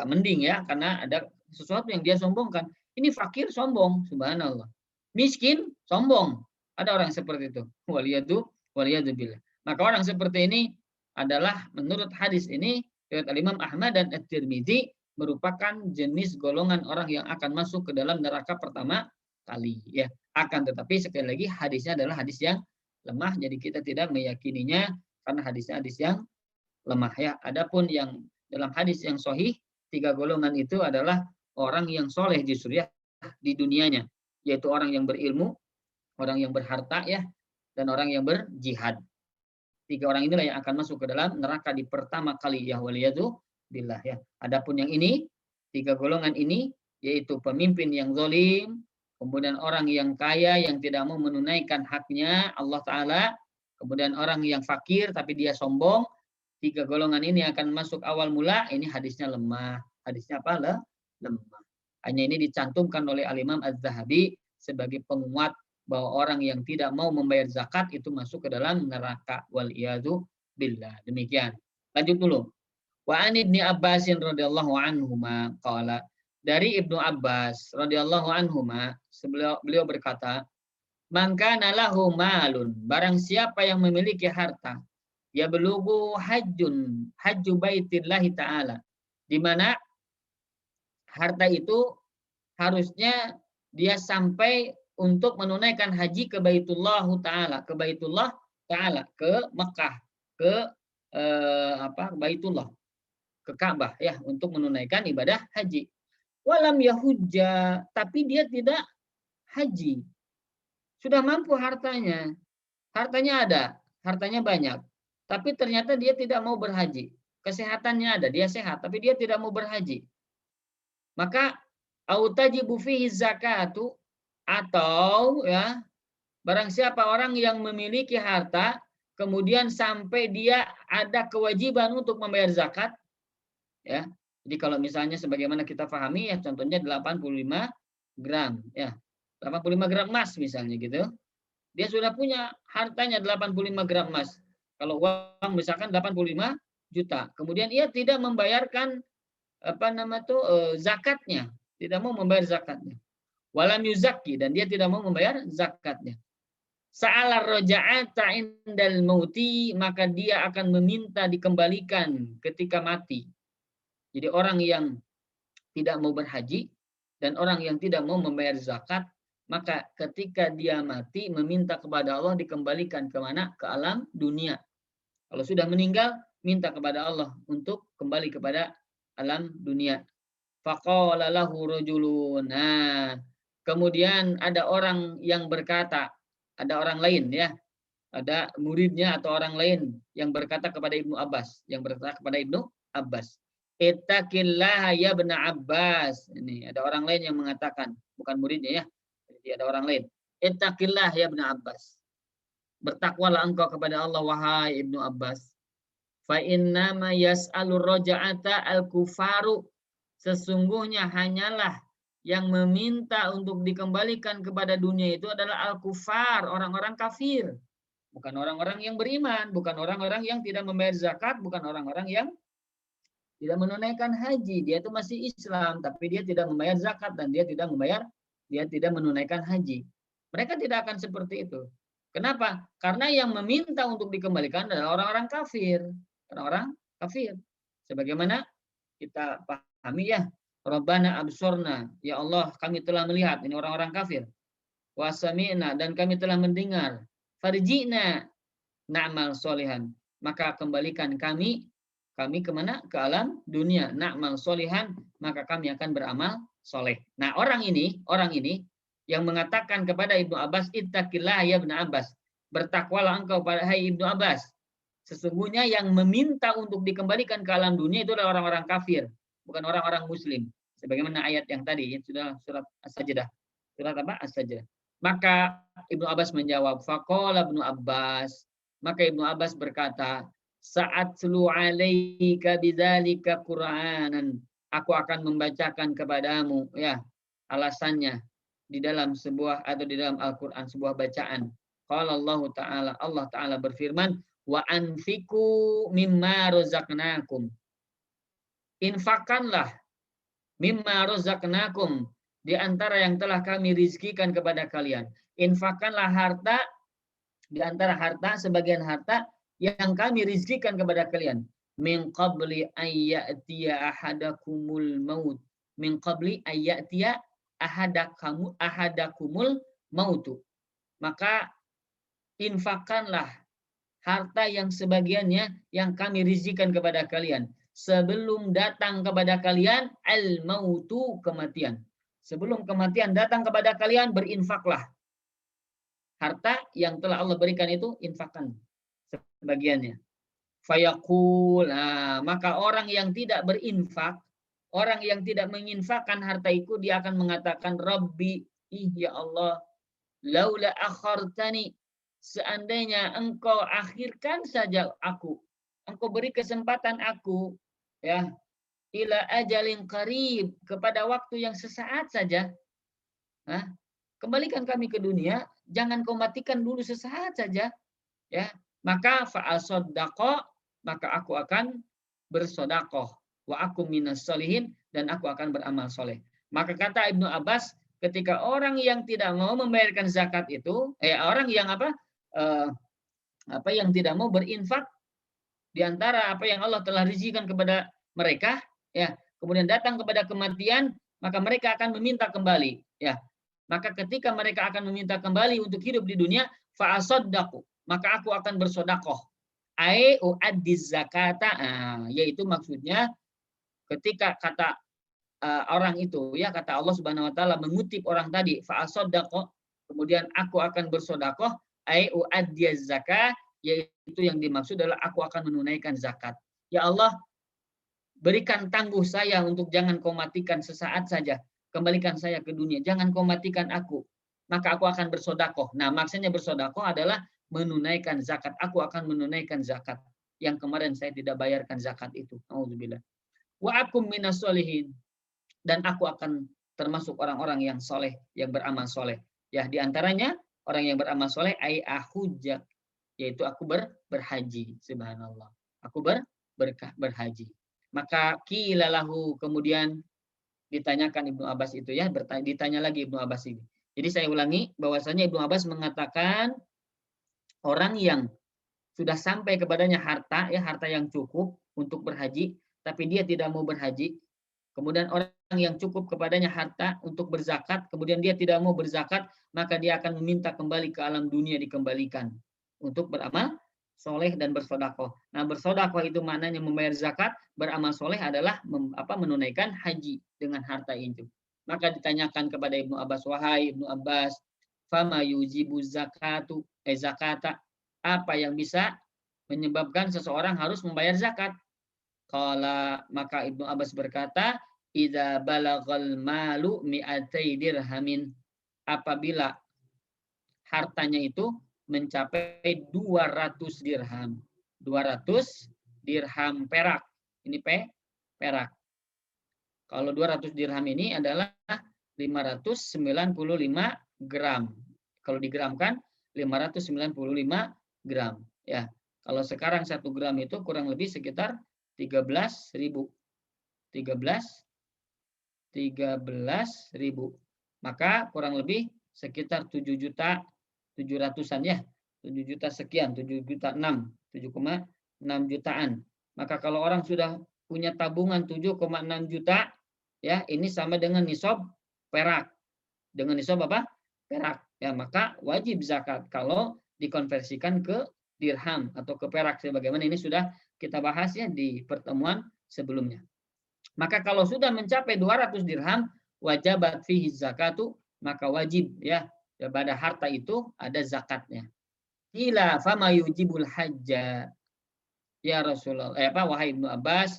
mending, ya, karena ada sesuatu yang dia sombongkan. Ini fakir sombong, subhanallah. Miskin sombong. Ada orang seperti itu. Waliyadzubillah. Maka orang seperti ini adalah menurut hadis ini riwayat Imam Ahmad dan At-Tirmidzi merupakan jenis golongan orang yang akan masuk ke dalam neraka pertama kali, ya. Akan tetapi sekali lagi hadisnya adalah hadis yang lemah, jadi kita tidak meyakininya karena hadisnya hadis yang lemah, ya. Adapun yang dalam hadis yang sahih, 3 golongan itu adalah orang yang soleh justru, ya, di dunianya, yaitu orang yang berilmu, orang yang berharta, ya, dan orang yang berjihad. 3 orang inilah yang akan masuk ke dalam neraka di pertama kali, ya, waliyadzubillah, ya. Adapun yang ini, 3 golongan ini, yaitu pemimpin yang zalim, kemudian orang yang kaya yang tidak mau menunaikan haknya Allah Ta'ala, kemudian orang yang fakir tapi dia sombong. 3 golongan ini akan masuk awal mula. Ini hadisnya lemah. Hadisnya apa? Lemah. Hanya ini dicantumkan oleh Al-Imam Az-Zahabi sebagai penguat bahwa orang yang tidak mau membayar zakat itu masuk ke dalam neraka. Wal'iyadu billah. Demikian. Lanjut dulu. Wa an Ibni Abbasin radhiyallahu anhuma qala. Dari Ibnu Abbas radhiyallahu anhuma, beliau berkata, "Man kana lahu malun," barang siapa yang memiliki harta, ya belugu hajju baitillahi ta'ala, di mana harta itu harusnya dia sampai untuk menunaikan haji ke Baitullah Ta'ala, ke Mekah, ke Baitullah, ke Ka'bah, ya, untuk menunaikan ibadah haji. Walam yahujja, tapi dia tidak haji. Sudah mampu hartanya ada, hartanya banyak, tapi ternyata dia tidak mau berhaji. Kesehatannya ada, dia sehat, tapi dia tidak mau berhaji. Maka autajibu fihi zakatu, Atau ya, barang siapa orang yang memiliki harta kemudian sampai dia ada kewajiban untuk membayar zakat, ya. Jadi kalau misalnya sebagaimana kita pahami ya, contohnya 85 gram ya. 85 gram emas misalnya gitu. Dia sudah punya hartanya 85 gram emas. Kalau uang misalkan 85 juta. Kemudian ia tidak membayarkan zakatnya, tidak mau membayar zakatnya. Walam yuzakki, dan dia tidak mau membayar zakatnya. Sa'alar roja'ata indal mauti, maka dia akan meminta dikembalikan ketika mati. Jadi orang yang tidak mau berhaji dan orang yang tidak mau membayar zakat, maka ketika dia mati meminta kepada Allah dikembalikan ke mana? Ke alam dunia. Kalau sudah meninggal, minta kepada Allah untuk kembali kepada alam dunia. Faqala lahu rajulun. Nah, kemudian ada orang yang berkata, ada orang lain ya, ada muridnya atau orang lain yang berkata kepada Ibnu Abbas, Ittaqillah ya ibn Abbas. Ini ada orang lain yang mengatakan, bukan muridnya ya. Jadi ada orang lain. Ittaqillah ya ibn Abbas. Bertakwalah engkau kepada Allah wahai Ibnu Abbas. Fa inna ma yas'alur raja'ata al-kufaru. Sesungguhnya hanyalah yang meminta untuk dikembalikan kepada dunia itu adalah al-kufar, orang-orang kafir. Bukan orang-orang yang beriman, bukan orang-orang yang tidak membayar zakat, bukan orang-orang yang tidak menunaikan haji. Dia itu masih Islam, tapi dia tidak membayar zakat dan dia tidak menunaikan haji. Mereka tidak akan seperti itu. Kenapa? Karena yang meminta untuk dikembalikan adalah orang-orang kafir. Orang-orang kafir. Sebagaimana kita pahami ya, Rabbana absorna, ya Allah kami telah melihat, ini orang-orang kafir. Wasami'na, dan kami telah mendengar. Farji'na na'mal solihan, maka kembalikan kami kemana? Ke alam dunia. Na'mal solihan, maka kami akan beramal soleh. Nah orang ini yang mengatakan kepada Ibnu Abbas, ittaqillah ya ibn Abbas, bertakwalah engkau pada hai Ibnu Abbas. Sesungguhnya yang meminta untuk dikembalikan ke alam dunia itu adalah orang-orang kafir, bukan orang-orang muslim. Sebagaimana ayat yang tadi, itu sudah surat As-Sajdah. Surat apa? As-Sajdah. Maka Ibnu Abbas menjawab, faqala Ibnu Abbas, maka Ibnu Abbas berkata, sa'atlu 'alaika bidzalika Qur'anan. Aku akan membacakan kepadamu ya alasannya di dalam sebuah atau di dalam Al-Qur'an, sebuah bacaan. Qala Allah Ta'ala berfirman, wa anfiqu mimma razaqnakum. Infakkanlah mimma razaqnakum, di antara yang telah kami rizkikan kepada kalian. Infakkanlah harta, di antara harta, sebagian harta yang kami rizkikan kepada kalian. Min qabli ayyatiya ahadakumul maut. Min qabli ayyatiya ahadakumul mautu. Maka infakkanlah harta yang sebagiannya yang kami rizkikan kepada kalian sebelum datang kepada kalian al-mautu, kematian. Sebelum kematian datang kepada kalian, berinfaklah. Harta yang telah Allah berikan itu infakkan sebagiannya. Fayaqul, maka orang yang tidak berinfak, orang yang tidak menginfakkan harta itu, dia akan mengatakan, Rabbi, ya Allah, laula akhartani, seandainya engkau akhirkan saja aku, engkau beri kesempatan aku, ya, ila ajalin qarib, kepada waktu yang sesaat saja. Kembalikan kami ke dunia, jangan kau matikan dulu sesaat saja, ya. Maka fa'asoddaqo, maka aku akan bersodakoh, wa aku minas solihin, dan aku akan beramal soleh. Maka kata Ibnu Abbas, ketika orang yang tidak mau membayarkan zakat itu, orang yang yang tidak mau berinfak di antara apa yang Allah telah rizkikan kepada mereka, ya, kemudian datang kepada kematian, maka mereka akan meminta kembali, ya. Maka ketika mereka akan meminta kembali untuk hidup di dunia, fa'asoddaqu, maka aku akan bersodakoh. U'addiz zakata, yaitu maksudnya ketika kata orang itu, ya, kata Allah Subhanahu wa taala mengutip orang tadi, fa'asoddaqu, kemudian aku akan bersodakoh, u'addiz zakat, yaitu yang dimaksud adalah aku akan menunaikan zakat. Ya Allah, berikan tangguh saya untuk jangan kau matikan sesaat saja. Kembalikan saya ke dunia, jangan kau matikan aku. maka aku akan bersodakoh. Nah, maksudnya bersodakoh adalah menunaikan zakat. Aku akan menunaikan zakat yang kemarin saya tidak bayarkan zakat itu. Alhamdulillah. Wa akum minas solihin, dan aku akan termasuk orang-orang yang soleh, yang beramal soleh. Ya, diantaranya orang yang beramal soleh, ahujja, yaitu aku berhaji. Subhanallah. Aku berhaji. Maka kilalahu, kemudian ditanyakan Ibnu Abbas itu ya, ditanya lagi Ibnu Abbas ini. Jadi saya ulangi bahwasanya Ibnu Abbas mengatakan orang yang sudah sampai kepadanya harta, ya harta yang cukup untuk berhaji, tapi dia tidak mau berhaji. Kemudian orang yang cukup kepadanya harta untuk berzakat, kemudian dia tidak mau berzakat, maka dia akan meminta kembali ke alam dunia dikembalikan untuk beramal soleh dan bersodakoh. Nah, bersodakoh itu maknanya membayar zakat, beramal soleh adalah menunaikan haji dengan harta itu. Maka ditanyakan kepada Ibnu Abbas, wahai Ibnu Abbas, fama yujibu zakata, apa yang bisa menyebabkan seseorang harus membayar zakat? Qala, maka Ibnu Abbas berkata, idza balagal malu mi'atai dirhamin, apabila hartanya itu mencapai 200 dirham. 200 dirham perak. Ini perak. Kalau 200 dirham ini adalah 595 gram. Kalau digramkan 595 gram. Ya, kalau sekarang 1 gram itu kurang lebih sekitar 13.000. 13.000. Maka kurang lebih sekitar 7.700.000-an ya. 7 juta sekian, 7,6 jutaan. Maka kalau orang sudah punya tabungan 7,6 juta, ya ini sama dengan nisab perak. Dengan nisab apa? Perak. Ya, maka wajib zakat kalau dikonversikan ke dirham atau ke perak sebagaimana ini sudah kita bahas ya di pertemuan sebelumnya. Maka kalau sudah mencapai 200 dirham, wajabat fihi zakatu, maka wajib ya pada harta itu ada zakatnya. Ila fama yujibul hajja. Ya Rasulullah, wahai Ibnu Abbas,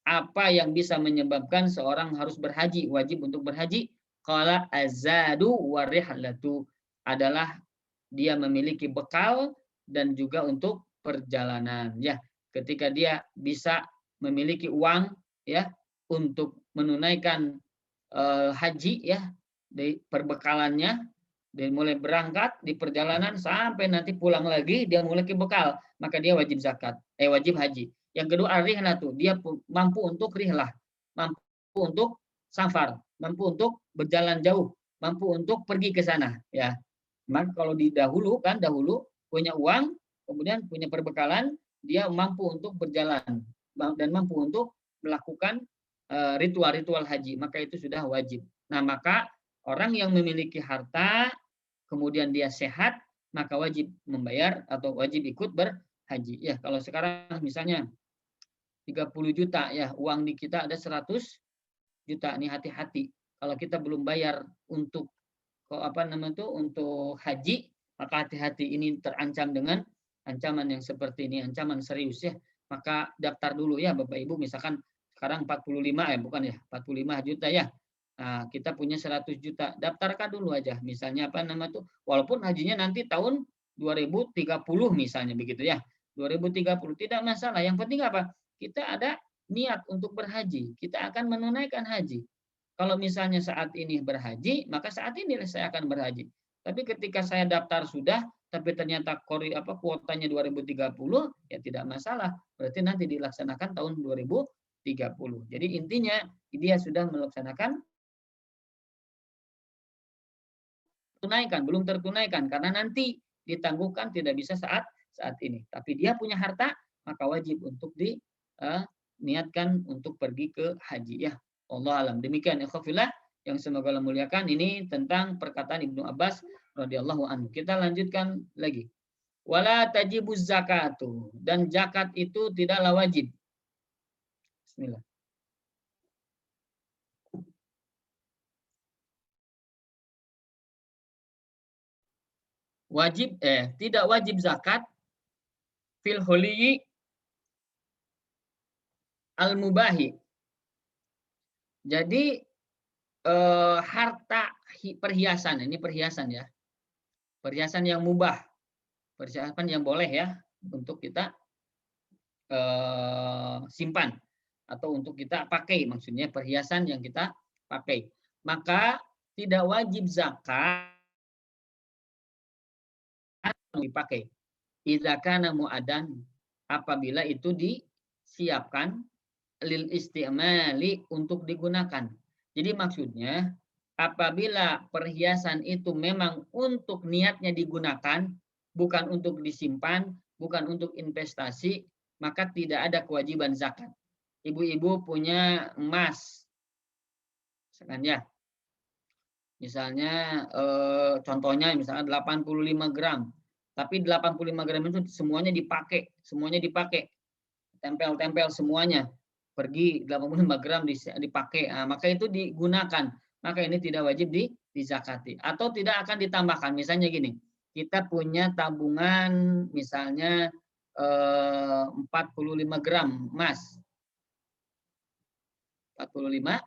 apa yang bisa menyebabkan seorang harus berhaji, wajib untuk berhaji? Qala azadu warihlatu, adalah dia memiliki bekal dan juga untuk perjalanan ya. Ketika dia bisa memiliki uang ya untuk menunaikan haji ya, dari perbekalannya dari mulai berangkat di perjalanan sampai nanti pulang lagi dia memiliki bekal, maka dia wajib zakat, wajib haji. Yang kedua rihlah tuh, dia mampu untuk rihlah, mampu untuk safar, mampu untuk berjalan jauh, mampu untuk pergi ke sana ya. Maka kalau dahulu punya uang, kemudian punya perbekalan, dia mampu untuk berjalan dan mampu untuk melakukan ritual-ritual haji, maka itu sudah wajib. Nah, maka orang yang memiliki harta kemudian dia sehat, maka wajib membayar atau wajib ikut berhaji. Ya, kalau sekarang misalnya 30 juta ya, uang di kita ada 100 juta. Nih hati-hati. Kalau kita belum bayar untuk untuk haji, maka hati-hati, ini terancam dengan ancaman yang seperti ini, ancaman serius ya. Maka daftar dulu ya Bapak Ibu, misalkan sekarang 45 45 juta ya. Nah, kita punya 100 juta, daftarkan dulu aja. Misalnya walaupun hajinya nanti tahun 2030 misalnya begitu ya. 2030 tidak masalah. Yang penting apa? Kita ada niat untuk berhaji. Kita akan menunaikan haji. Kalau misalnya saat ini berhaji, maka saat ini saya akan berhaji. Tapi ketika saya daftar sudah, tapi ternyata kuotanya 2030, ya tidak masalah. Berarti nanti dilaksanakan tahun 2030. Jadi intinya dia sudah melaksanakan tunaikan, belum tertunaikan karena nanti ditangguhkan tidak bisa saat ini. Tapi dia punya harta, maka wajib untuk diniatkan untuk pergi ke haji ya. Allah alam. Demikian ikhwafillah yang semoga Allah muliakan, ini tentang perkataan Ibnu Abbas radhiyallahu anhu. Kita lanjutkan lagi. Wala tajibuz zakatu, dan zakat itu tidaklah wajib. Bismillah. Tidak wajib zakat fil huliyi al mubahi. Jadi harta perhiasan, ini perhiasan ya. Perhiasan yang mubah, perhiasan yang boleh ya untuk kita simpan atau untuk kita pakai, maksudnya perhiasan yang kita pakai. Maka tidak wajib zakat dipakai. Idza kana mu'adan, apabila itu disiapkan lil istimali untuk digunakan. Jadi maksudnya apabila perhiasan itu memang untuk niatnya digunakan, bukan untuk disimpan, bukan untuk investasi, maka tidak ada kewajiban zakat. Ibu-ibu punya emas, misalnya contohnya misalnya 85 gram, tapi 85 gram itu semuanya dipakai, tempel-tempel semuanya, pergi 85 gram dipakai, nah, maka itu digunakan, maka ini tidak wajib dizakati atau tidak akan ditambahkan. Misalnya gini, kita punya tabungan misalnya 45 gram emas, 45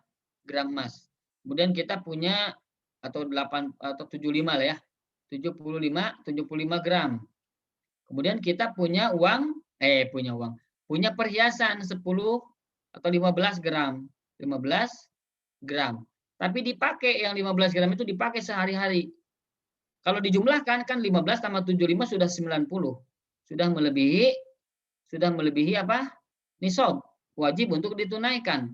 gram emas. Kemudian kita punya atau 8 atau 75 lah ya. 75 gram. Kemudian kita punya punya perhiasan 10 atau 15 gram. 15 gram. Tapi dipakai yang 15 gram itu dipakai sehari-hari. Kalau dijumlahkan kan 15 tambah 75 sudah 90. Sudah melebihi apa? Nisab, wajib untuk ditunaikan.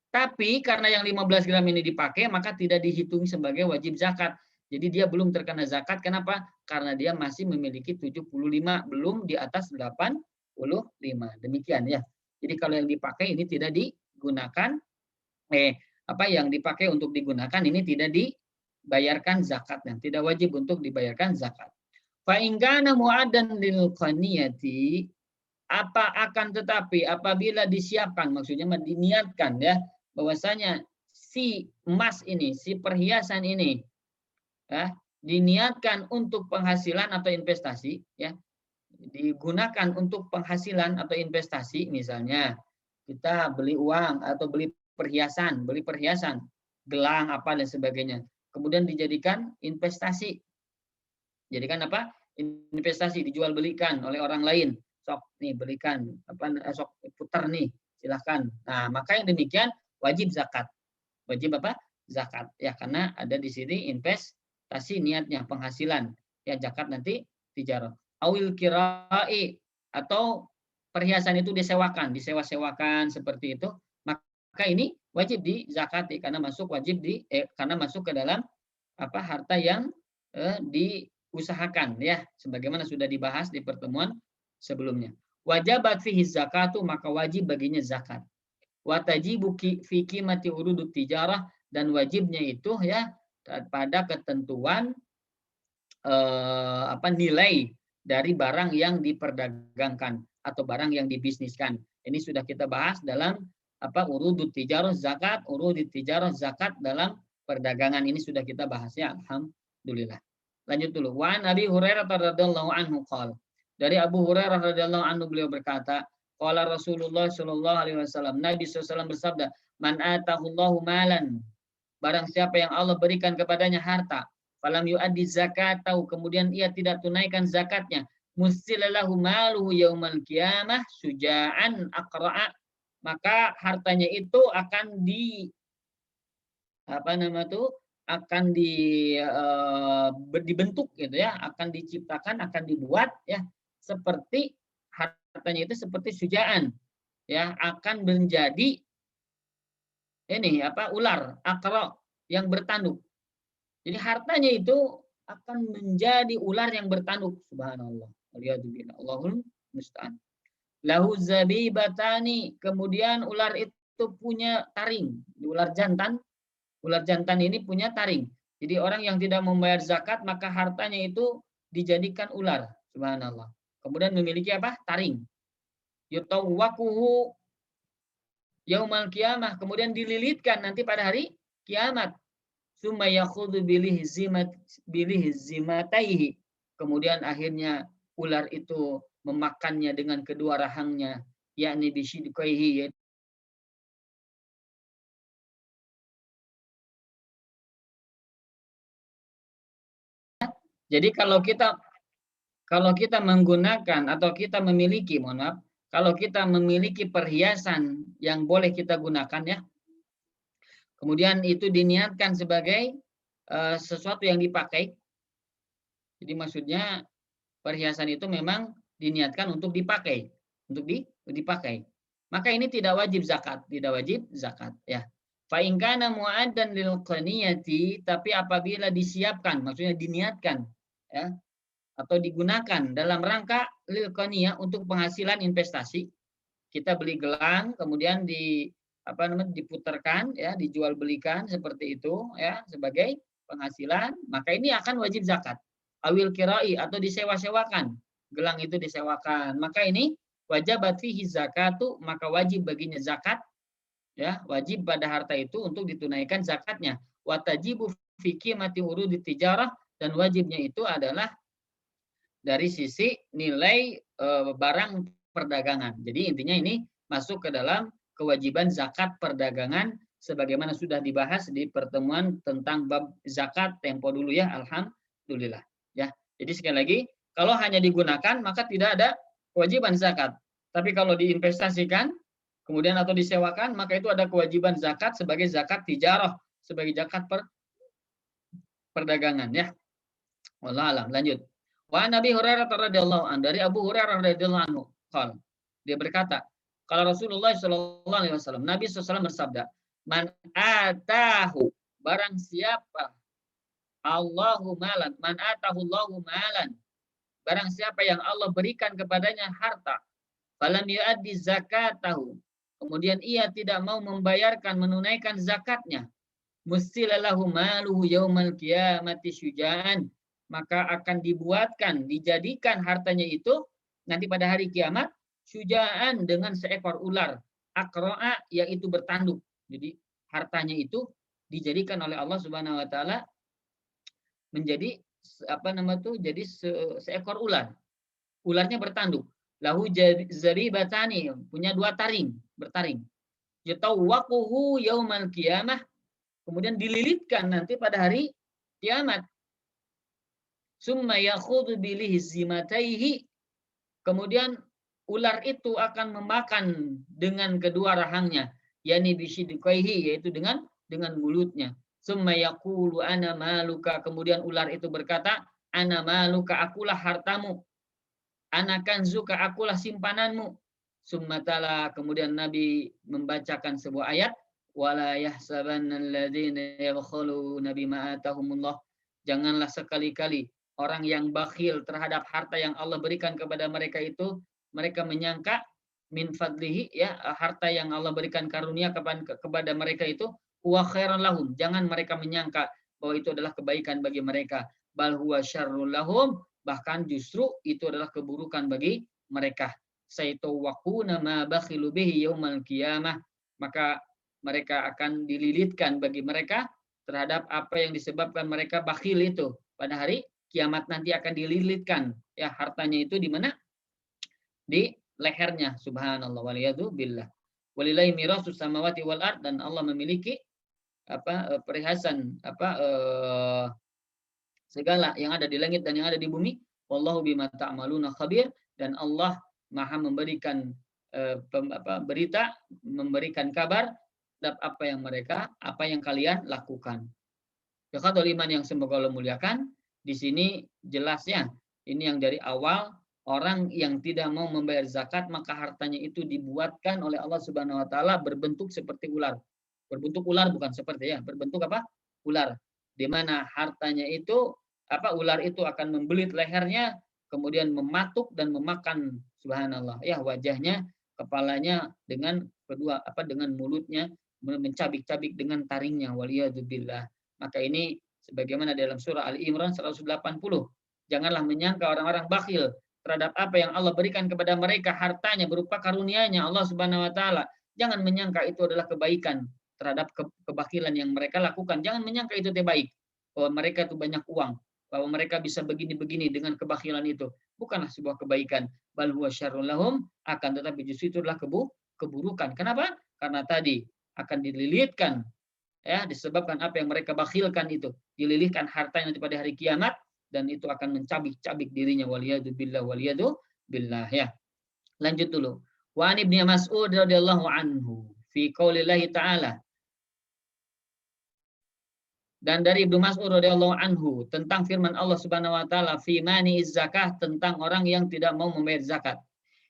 Tapi karena yang 15 gram ini dipakai, maka tidak dihitung sebagai wajib zakat. Jadi dia belum terkena zakat. Kenapa? Karena dia masih memiliki 75, belum di atas 85. Demikian ya. Jadi kalau yang dipakai ini tidak digunakan, yang dipakai untuk digunakan ini tidak dibayarkan zakatnya. Tidak wajib untuk dibayarkan zakat. Fa in kana mu'addan lil qaniyati, tetapi apabila disiapkan, maksudnya diniatkan ya, bahwasanya si emas ini, si perhiasan ini ya, diniatkan untuk penghasilan atau investasi ya, digunakan untuk penghasilan atau investasi, misalnya kita beli uang atau beli perhiasan, gelang apa dan sebagainya, kemudian dijadikan investasi. Jadikan apa? Investasi, dijual belikan oleh orang lain. Sok nih belikan, sok putar nih, silahkan. Nah, maka yang demikian wajib zakat. Wajib apa? Zakat. Ya, karena ada di sini investasi niatnya, penghasilan. Ya, zakat nanti tijarah. Awil kirai, atau perhiasan itu disewa-sewakan seperti itu, maka ini wajib dizakati karena karena masuk ke dalam harta yang diusahakan ya, sebagaimana sudah dibahas di pertemuan sebelumnya. Wajabat fihi zakatu, maka wajib baginya zakat. Wa tajibu fi qimati urudut tijarah, dan wajibnya itu ya pada ketentuan nilai dari barang yang diperdagangkan atau barang yang dibisniskan. Ini sudah kita bahas dalam urudut tijarah zakat, urudut tijarah zakat dalam perdagangan, ini sudah kita bahas ya, alhamdulillah. Lanjut dulu. Wa an Abi Hurairah radhiyallahu anhu qala. Dari Abu Hurairah radhiyallahu anhu beliau berkata, qala Rasulullah sallallahu alaihi wasallam, Nabi SAW bersabda, man atahullahu malan, barang siapa yang Allah berikan kepadanya harta, falam yu'addi zakatahu, kemudian ia tidak tunaikan zakatnya, musilalahu maluhu yaumal qiyamah suja'an aqra'a, maka hartanya itu akan dibentuk gitu ya, akan diciptakan, akan dibuat ya, seperti hartanya itu seperti sujaan ya, akan menjadi ular akra yang bertanduk. Jadi hartanya itu akan menjadi ular yang bertanduk. Subhanallah. Waliyadzubillah. Allahul musta'an. Lahu zabibatani, kemudian ular itu punya taring. Ular jantan ini punya taring. Jadi orang yang tidak membayar zakat, maka hartanya itu dijadikan ular. Subhanallah. Kemudian memiliki taring. Yutawwaquhu yaumal qiyamah, kemudian dililitkan nanti pada hari kiamat. Summa yakhudhu bilihzimataihi, kemudian akhirnya ular itu memakannya dengan kedua rahangnya, yakni bisyidqaihi, Jadi kalau kita menggunakan atau kita memiliki, mohon maaf, kalau kita memiliki perhiasan yang boleh kita gunakan ya, kemudian itu diniatkan sebagai sesuatu yang dipakai. Jadi maksudnya perhiasan itu memang diniatkan untuk dipakai, dipakai. Maka ini tidak wajib zakat, ya. Fa in kana mu'addan lil qaniyati, tapi apabila disiapkan, maksudnya diniatkan, ya, atau digunakan dalam rangka lil qaniyah untuk penghasilan investasi. Kita beli gelang, kemudian diputarkan, ya, dijual belikan seperti itu, ya, sebagai penghasilan, maka ini akan wajib zakat. Awil kirai, atau disewa-sewakan, gelang itu disewakan, maka ini wajabat fihi zakatu, maka wajib baginya zakat, ya, wajib pada harta itu untuk ditunaikan zakatnya. Watajibu fi qimati urudi tijarah, dan wajibnya itu adalah dari sisi nilai barang perdagangan. Jadi intinya ini masuk ke dalam kewajiban zakat perdagangan sebagaimana sudah dibahas di pertemuan tentang bab zakat tempo dulu ya, alhamdulillah. Ya. Jadi sekali lagi, kalau hanya digunakan maka tidak ada kewajiban zakat. Tapi kalau diinvestasikan kemudian atau disewakan, maka itu ada kewajiban zakat sebagai zakat tijarah, sebagai zakat perdagangan ya. Wallahu alam. Lanjut. Wa Nabi Hurairah radhiyallahu anhu, dari Abu Hurairah radhiyallahu anhu, dia berkata, kalau Rasulullah sallallahu alaihi wasallam, Nabi SAW bersabda, man atahu, barang siapa Allahu malan, man atahu Allahu malan, barang siapa yang Allah berikan kepadanya harta, falam yu'addi zakatahu, kemudian ia tidak mau membayarkan, menunaikan zakatnya, mustilalahu maluhu yaumal qiyamati syuja'an, maka akan dibuatkan, dijadikan hartanya itu nanti pada hari kiamat syuja'an, dengan seekor ular, akroa, yaitu bertanduk. Jadi hartanya itu dijadikan oleh Allah Subhanahu wa taala menjadi jadi seekor ular. Ularnya bertanduk. Lahu zaribatani, punya dua taring, bertaring. Yatawwaquhu yaumal qiyamah, kemudian dililitkan nanti pada hari kiamat. Summa yakhudhu bilihzimataihi, kemudian ular itu akan memakan dengan kedua rahangnya, yani bisidqaihi, yaitu dengan mulutnya. Summa yaqulu ana maluka, kemudian ular itu berkata, ana maluka, akulah hartamu, ana kanzuka, akulah simpananmu. Summa tala, kemudian Nabi membacakan sebuah ayat, wala yahsabanna alladzina yabkhuluna bima atahumullah, janganlah sekali-kali orang yang bakhil terhadap harta yang Allah berikan kepada mereka itu, mereka menyangka min fadlihi, ya, harta yang Allah berikan karunia kepada mereka itu, huwa khairan lahum, jangan mereka menyangka bahwa itu adalah kebaikan bagi mereka, bal huwa syarrul lahum, bahkan justru itu adalah keburukan bagi mereka. Saytawaquna ma bakhilu bihi yaumal qiyamah, maka mereka akan dililitkan bagi mereka terhadap apa yang disebabkan mereka bakhil itu. Pada hari kiamat nanti akan dililitkan, ya, hartanya itu di mana? Di lehernya. Subhanallah, waliyadu billah. Walillahi mirasus samawati wal ard, dan Allah memiliki perhiasan segala yang ada di langit dan yang ada di bumi. Wallahu bima ta'maluna khabir, dan Allah Maha memberikan berita, memberikan kabar terhadap apa yang kalian lakukan. Ikhwatul iman yang semoga Allah muliakan, di sini jelasnya ini yang dari awal, orang yang tidak mau membayar zakat maka hartanya itu dibuatkan oleh Allah Subhanahu wa taala berbentuk seperti ular. Berbentuk ular, bukan seperti, ya, berbentuk ular. Di mana hartanya itu ular itu akan membelit lehernya, kemudian mematuk dan memakan, subhanallah, ya, wajahnya, kepalanya, dengan dengan mulutnya mencabik-cabik dengan taringnya, waliyadzubillah. Maka ini sebagaimana dalam surah Ali Imran 180. Janganlah menyangka orang-orang bakhil terhadap apa yang Allah berikan kepada mereka, hartanya berupa karunia-Nya Allah Subhanahu wa taala. Jangan menyangka itu adalah kebaikan terhadap kebakhilan yang mereka lakukan. Jangan menyangka itu baik, bahwa mereka itu banyak uang, bahwa mereka bisa begini-begini dengan kebakhilan itu. Bukanlah sebuah kebaikan. Bal huwa syarrul lahum, akan tetapi justru itu adalah keburukan. Kenapa? Karena tadi akan dililitkan, ya, disebabkan apa yang mereka bakhilkan itu, dililitkan harta nanti pada hari kiamat, dan itu akan mencabik-cabik dirinya, waliyadu billah ya. Lanjut dulu. Wa an Ibnu Mas'ud radhiyallahu anhu fi qaulillahi ta'ala. Dan dari Ibnu Mas'ud radhiyallahu anhu tentang firman Allah Subhanahu wa taala fi mani zakah, tentang orang yang tidak mau membayar zakat.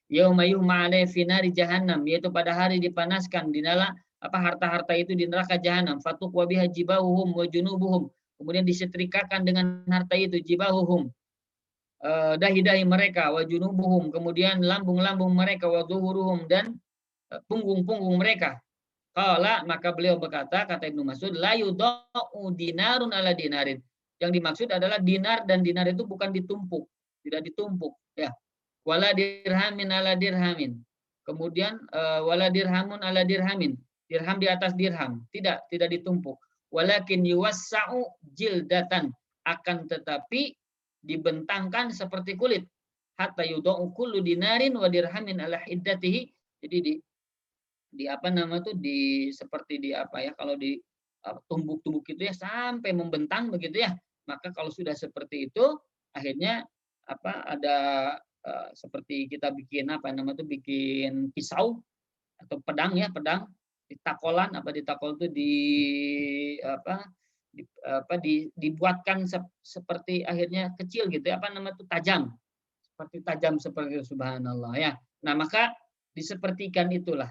Yauma yuhma 'alaihi fi nari jahannam, yaitu pada hari dipanaskan di dalam harta-harta itu di neraka jahanam. Fatuqwa biha jibahuhum wa junubuhum. Kemudian disetrikakan dengan harta itu jibahuhum, dahi-dahi mereka, wa junubuhum, kemudian lambung-lambung mereka, wa zuhuruhum, dan punggung-punggung mereka. Qala, maka beliau berkata, kata Ibnu Mas'ud, la yudau dinarun ala dinarin. Yang dimaksud adalah dinar, dan dinar itu bukan ditumpuk, tidak ditumpuk ya. Wala dirhamin ala dirhamin. Kemudian wala dirhamun ala dirhamin. Dirham di atas dirham, tidak ditumpuk. Walakin yuwassa'u jildatan, akan tetapi dibentangkan seperti kulit. Hatta yudau kullu dinarin wa dirhamin ala hiddatihi. Jadi seperti kalau di tumbuk-tumbuk itu ya sampai membentang begitu ya. Maka kalau sudah seperti itu akhirnya ada seperti kita bikin bikin pisau atau pedang ya, pedang ditakolan ditakol itu dibuatkan seperti akhirnya kecil gitu ya, tajam. Seperti tajam seperti itu, subhanallah ya. Nah, maka disepertikan itulah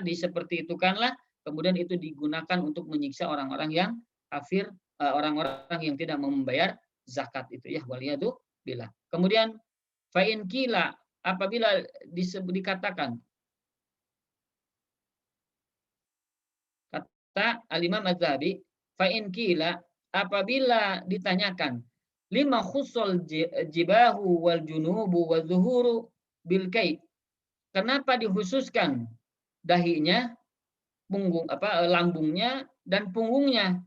diseperti itukanlah, kemudian itu digunakan untuk menyiksa orang-orang yang kafir, orang-orang yang tidak mau membayar zakat itu ya, waliyadu billah. Kemudian fa in qila, apabila dikatakan, kata Al-Imam Az-Zahabi, fa in qila, apabila ditanyakan, lima khusul jibahu wal junubu wal zuhuru bil kait, kenapa dikhususkan dahinya, lambungnya dan punggungnya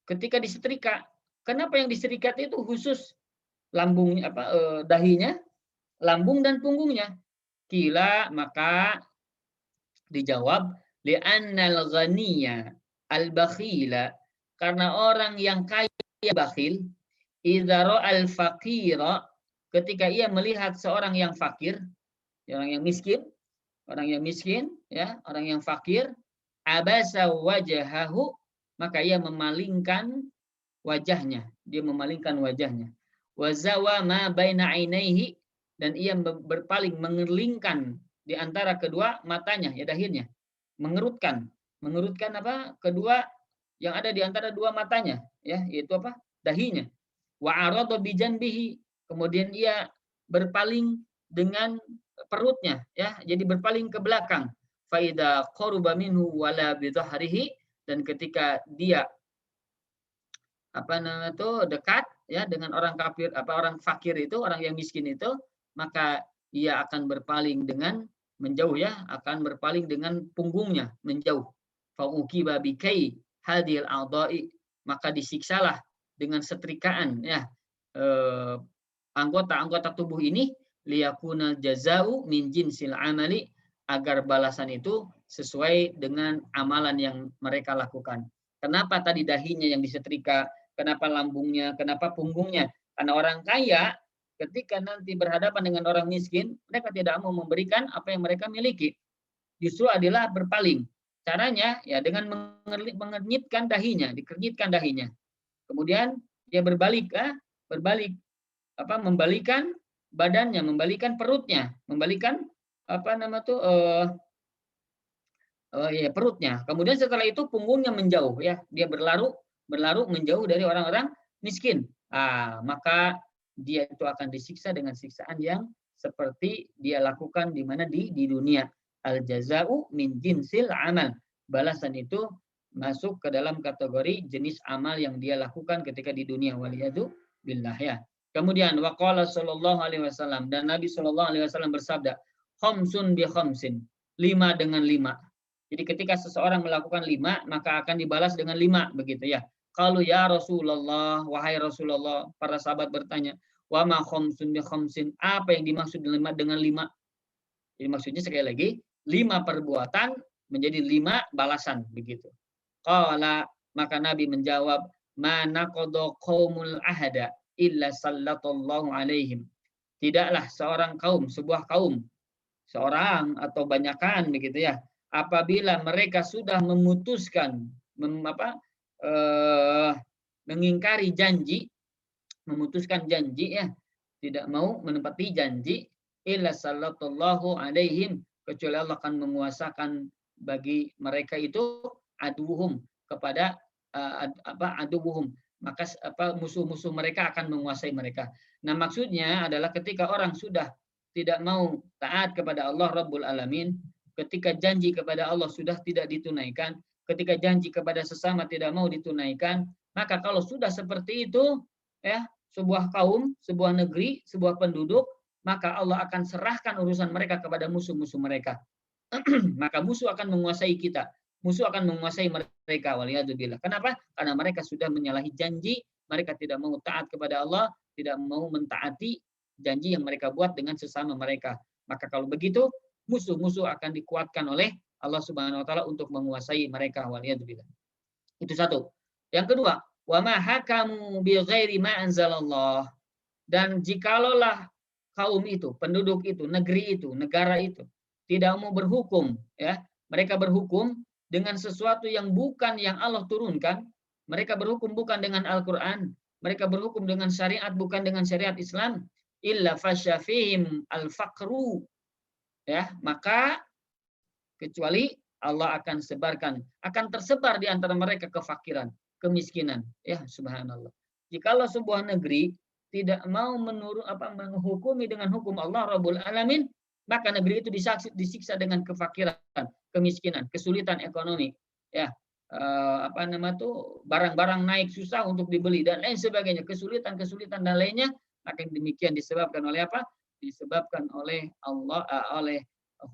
ketika disetrika? Kenapa yang disetrika itu khusus lambungnya, dahinya, lambung dan punggungnya? Kila, maka dijawab, li'annal ghaniya al-bakhila, karena orang yang kaya bakhil, idza ra'al faqira, ketika ia melihat seorang yang fakir, orang yang miskin ya, orang yang fakir, abasa wajahahu, maka ia memalingkan wajahnya, wazawa ma baina ainaihi, dan ia berpaling, mengerlingkan di antara kedua matanya ya, dahinya, mengerutkan kedua yang ada di antara dua matanya ya, yaitu dahinya. Wa arada bi janbihi, kemudian ia berpaling dengan perutnya ya, jadi berpaling ke belakang. Faida qaruba minhu wala bi dhahrihi, dan ketika dia dekat ya dengan orang kafir, orang fakir itu, orang yang miskin itu, maka ia akan berpaling dengan menjauh ya, akan berpaling dengan punggungnya menjauh. Fa uqiba bi kai hadil a'dha'i, maka disiksalah dengan setrikaan ya anggota-anggota tubuh ini, liyakuna jazau min jinsil amali, agar balasan itu sesuai dengan amalan yang mereka lakukan. Kenapa tadi dahinya yang disetrika, kenapa lambungnya, kenapa punggungnya? Karena orang kaya ketika nanti berhadapan dengan orang miskin, mereka tidak mau memberikan apa yang mereka miliki. Justru adalah berpaling. Caranya ya dengan mengernyitkan dahinya, dikernyitkan dahinya. Kemudian dia membalikan badannya, membalikan perutnya, membalikan perutnya. Kemudian setelah itu punggungnya menjauh ya, dia berlaru menjauh dari orang-orang miskin. Maka dia itu akan disiksa dengan siksaan yang seperti dia lakukan di mana di dunia. Al jazau min jinsil amal. Balasan itu masuk ke dalam kategori jenis amal yang dia lakukan ketika di dunia, waliyadu billah ya. Kemudian waqala sallallahu alaihi wasallam, dan Nabi sallallahu alaihi wasallam bersabda, khamsun bi khamsin, 5 dengan 5. Jadi ketika seseorang melakukan 5, maka akan dibalas dengan 5 begitu ya. Qalu ya Rasulullah, wahai Rasulullah, para sahabat bertanya, wa ma khamsun bi khamsin, apa yang dimaksud dengan 5? Jadi maksudnya sekali lagi 5 perbuatan menjadi 5 balasan begitu. Qala, maka Nabi menjawab, ma naqada qaumul ahada, illa sallatallahu alaihim. Tidaklah seorang kaum, sebuah kaum, seorang atau banyakan begitu ya, apabila mereka sudah memutuskan mengingkari janji, memutuskan janji ya, tidak mau menepati janji, illa sallallahu alaihim, kecuali Allah akan menguasakan bagi mereka itu aduhum, kepada aduhum, maka musuh-musuh mereka akan menguasai mereka. Nah, maksudnya adalah ketika orang sudah tidak mau taat kepada Allah Rabbul Alamin, ketika janji kepada Allah sudah tidak ditunaikan, ketika janji kepada sesama tidak mau ditunaikan, maka kalau sudah seperti itu ya, sebuah kaum, sebuah negeri, sebuah penduduk, maka Allah akan serahkan urusan mereka kepada musuh-musuh mereka. Maka musuh akan menguasai kita, musuh akan menguasai mereka, waliyadzubillah. Kenapa? Karena mereka sudah menyalahi janji, mereka tidak mau taat kepada Allah, tidak mau mentaati janji yang mereka buat dengan sesama mereka. Maka kalau begitu, musuh-musuh akan dikuatkan oleh Allah Subhanahu wa taala untuk menguasai mereka, waliyadzubillah. Itu satu. Yang kedua, wa ma hakamu bi ghairi ma anzalallah. Dan jikalaulah kaum itu, penduduk itu, negeri itu, negara itu tidak mau berhukum, ya, mereka berhukum dengan sesuatu yang bukan yang Allah turunkan, mereka berhukum bukan dengan Al-Quran, mereka berhukum dengan syariat bukan dengan syariat Islam, illa fasyafihim al-faqru, ya, maka kecuali Allah akan sebarkan, akan tersebar di antara mereka kefakiran, kemiskinan, ya, subhanallah. Jikalau sebuah negeri tidak mau menghukumi dengan hukum Allah Rabbul Alamin, maka negeri itu disiksa dengan kefakiran, kemiskinan, kesulitan ekonomi, ya, barang-barang naik susah untuk dibeli dan lain sebagainya, kesulitan dan lainnya. Maka demikian disebabkan oleh apa? Disebabkan oleh Allah, oleh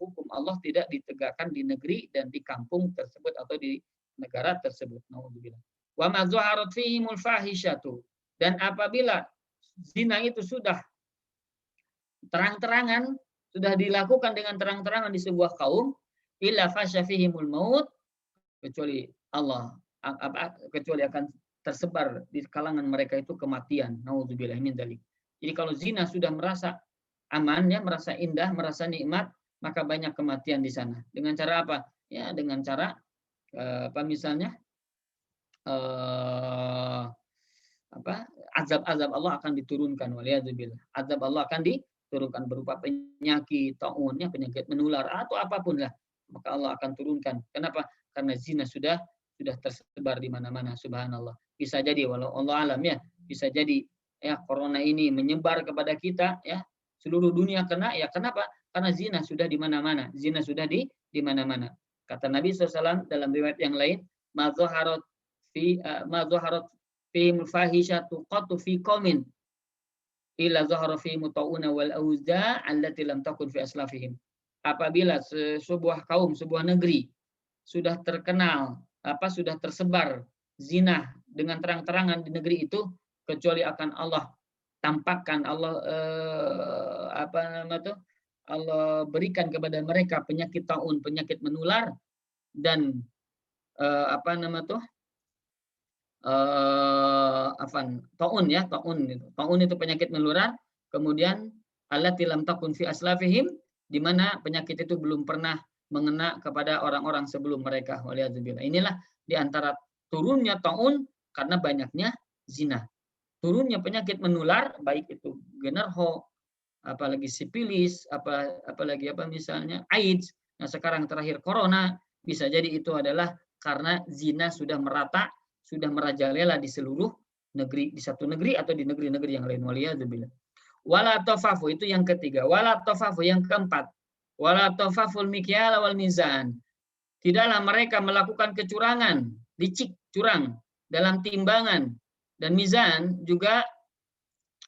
hukum Allah tidak ditegakkan di negeri dan di kampung tersebut atau di negara tersebut. Nauzubillah. Wa ma zaharat fihimul fahishatu, dan apabila zina itu sudah terang-terangan, sudah dilakukan dengan terang-terangan di sebuah kaum, illa fasyafihimul maut, kecuali Allah kecuali akan tersebar di kalangan mereka itu kematian. Nauzubillah min dzalik. Jadi kalau zina sudah merasa aman, ya, merasa indah, merasa nikmat, maka banyak kematian di sana. Dengan cara apa? Ya, dengan cara misalnya azab-azab Allah akan diturunkan, waliyadzubillah. Azab Allah akan diturunkan berupa penyakit, taunnya, penyakit menular atau apapun lah. Maka Allah akan turunkan. Kenapa? Karena zina sudah tersebar di mana-mana, subhanallah. Bisa jadi, walau Allah alam, ya, bisa jadi ya corona ini menyebar kepada kita, ya, seluruh dunia kena, ya, kenapa? Karena zina sudah di mana-mana. Zina sudah di mana-mana. Kata Nabi SAW dalam riwayat yang lain, ma zaharat fi mufahishatu qatu fi qaumin illa zahara fi mutauna wal auza allati lam takun fi aslafihim. Apabila sebuah kaum, sebuah negeri sudah terkenal, sudah tersebar zina dengan terang-terangan di negeri itu, kecuali akan Allah tampakkan, Allah Allah berikan kepada mereka penyakit taun, penyakit menular, dan taun, ya, taun itu penyakit menular, kemudian allati lam takun fi aslafihim, di mana penyakit itu belum pernah mengena kepada orang-orang sebelum mereka, waliyadzubillah. Inilah di antara turunnya taun karena banyaknya zina. Turunnya penyakit menular, baik itu generho, apalagi sipilis, apalagi misalnya AIDS, nah sekarang terakhir corona, bisa jadi itu adalah karena zina sudah merata, sudah merajalela di seluruh negeri, di satu negeri atau di negeri-negeri yang lain, waliyadzubillah. Wala tafafu, itu yang ketiga. Wala tafafu, yang keempat. Wala tafaful mikyala wal mizan. Tidaklah mereka melakukan kecurangan, licik, curang dalam timbangan dan mizan, juga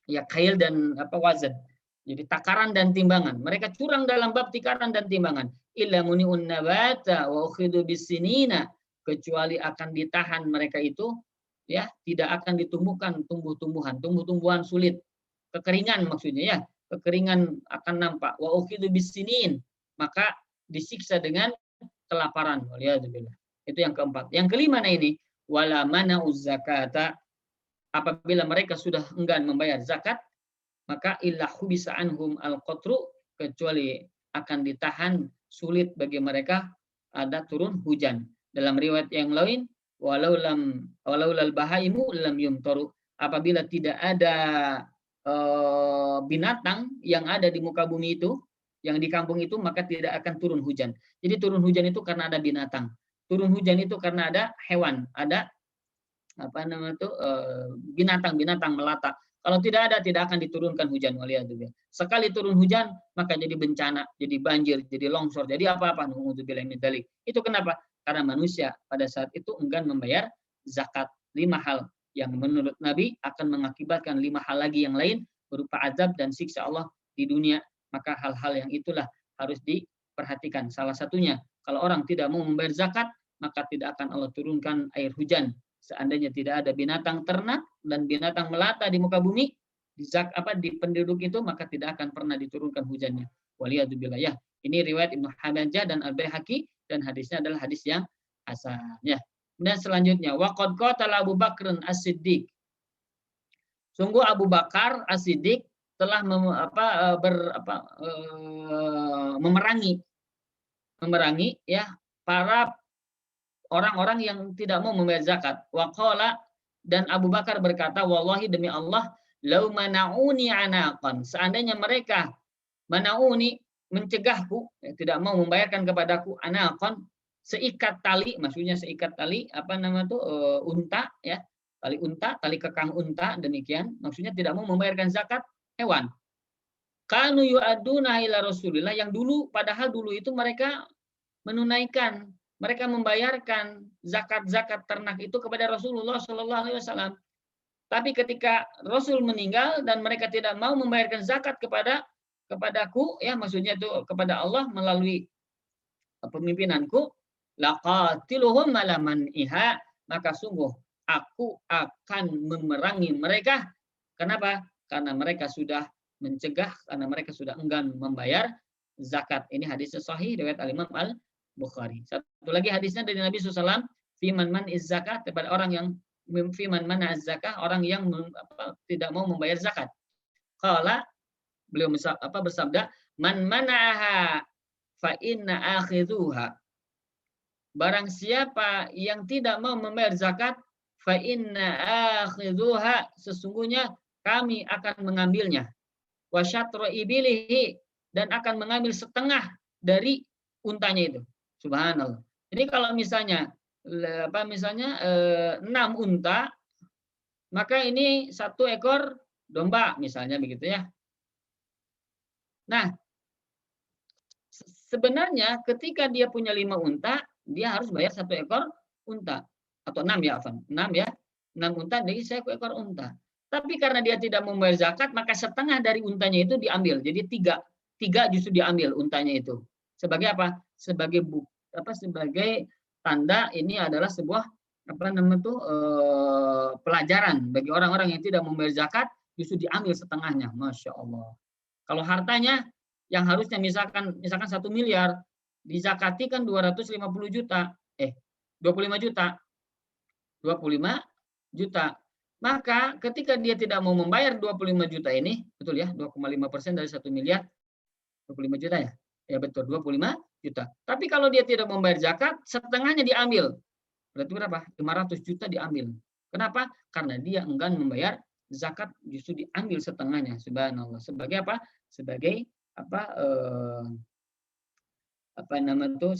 ya kail dan wazan. Jadi takaran dan timbangan. Mereka curang dalam bab takaran dan timbangan. Illa muni'un nabata wa ukhidu bisinina, kecuali akan ditahan mereka itu, ya, tidak akan ditumbuhkan tumbuh-tumbuhan sulit, kekeringan maksudnya, ya, kekeringan akan nampak. Wa ukhidu bisinin, maka disiksa dengan kelaparan, waliyadzubillah. Itu yang keempat. Yang kelima, nah ini, wala mana'uz zakata, apabila mereka sudah enggan membayar zakat, maka illa hubisa anhum al-qatru, kecuali akan ditahan, sulit bagi mereka ada turun hujan. Dalam riwayat yang lain, walau lal bahaimu lam yumtaru, apabila tidak ada binatang yang ada di muka bumi itu, yang di kampung itu, maka tidak akan turun hujan. Jadi turun hujan itu karena ada binatang. Turun hujan itu karena ada hewan, ada binatang-binatang melata. Kalau tidak ada, tidak akan diturunkan hujan. Waliyadzubillah. Sekali turun hujan, maka jadi bencana, jadi banjir, jadi longsor, jadi apa-apa. Itu kenapa? Karena manusia pada saat itu enggan membayar zakat. 5 hal yang menurut Nabi akan mengakibatkan 5 hal lagi yang lain berupa azab dan siksa Allah di dunia. Maka hal-hal yang itulah harus diperhatikan. Salah satunya, kalau orang tidak mau membayar zakat, maka tidak akan Allah turunkan air hujan. Seandainya tidak ada binatang ternak dan binatang melata di muka bumi, di penduduk itu, maka tidak akan pernah diturunkan hujannya. Waliyadzubillah. Ya, ini riwayat Ibnu Majah dan Al-Baihaqi, dan hadisnya adalah hadis yang hasan. Ya. Dan selanjutnya, waqad qatala Abu Bakr As-Siddiq. Sungguh Abu Bakar As-Siddiq telah memerangi ya para orang-orang yang tidak mau membayar zakat. Waqala, dan Abu Bakar berkata, wallahi demi Allah, lau mana'uni anaqan, seandainya mereka mana'uni, mencegahku, tidak mau membayarkan kepadaku anaqan, seikat tali, maksudnya seikat tali unta, ya, tali unta, tali kekang unta, demikian, maksudnya tidak mau membayarkan zakat hewan. Kanu yu'aduna ila Rasulillah, yang dulu, padahal dulu itu mereka menunaikan, mereka membayarkan zakat-zakat ternak itu kepada Rasulullah Shallallahu Alaihi Wasallam. Tapi ketika Rasul meninggal dan mereka tidak mau membayarkan zakat kepadaku, ya maksudnya itu kepada Allah melalui pemimpinanku, laqatiluhum malaman iha, maka sungguh aku akan memerangi mereka. Kenapa? Karena mereka sudah mencegah, karena mereka sudah enggan membayar zakat. Ini hadis sahih riwayat Al-Imam Al-Bukhari. Satu lagi hadisnya dari Nabi SAW, fiman man zakat, kepada orang yang fiman mana zakah, orang yang tidak mau membayar zakat. Qala, beliau bersabda, man mana'aha fa inna akhidhuha. Barang siapa yang tidak mau membayar zakat, fa inna akhidhuha, sesungguhnya kami akan mengambilnya. Wa syatra ibilihi, dan akan mengambil setengah dari untanya itu. Subhanallah. Jadi kalau misalnya 6 unta, maka ini 1 ekor domba misalnya begitu ya. Nah, sebenarnya ketika dia punya 5 unta, dia harus bayar 1 ekor unta, atau 6 ya, 6 ya, 6 unta dari 1 ekor unta. Tapi karena dia tidak membayar zakat, maka setengah dari untanya itu diambil. Jadi 3 justru diambil untanya itu. Sebagai apa? Sebagai sebagai tanda ini adalah sebuah pelajaran bagi orang-orang yang tidak membayar zakat, justru diambil setengahnya. Masya Allah. Kalau hartanya yang harusnya misalkan 1 miliar, dizakati kan 250 juta, 25 juta. 25 juta. Maka ketika dia tidak mau membayar 25 juta ini, betul ya, 2,5% dari 1 miliar, 25 juta ya? Ya betul, 25 juta. Tapi kalau dia tidak membayar zakat, setengahnya diambil. Berarti berapa? 500 juta diambil. Kenapa? Karena dia enggan membayar zakat, justru diambil setengahnya. Subhanallah. Sebagai apa? Sebagai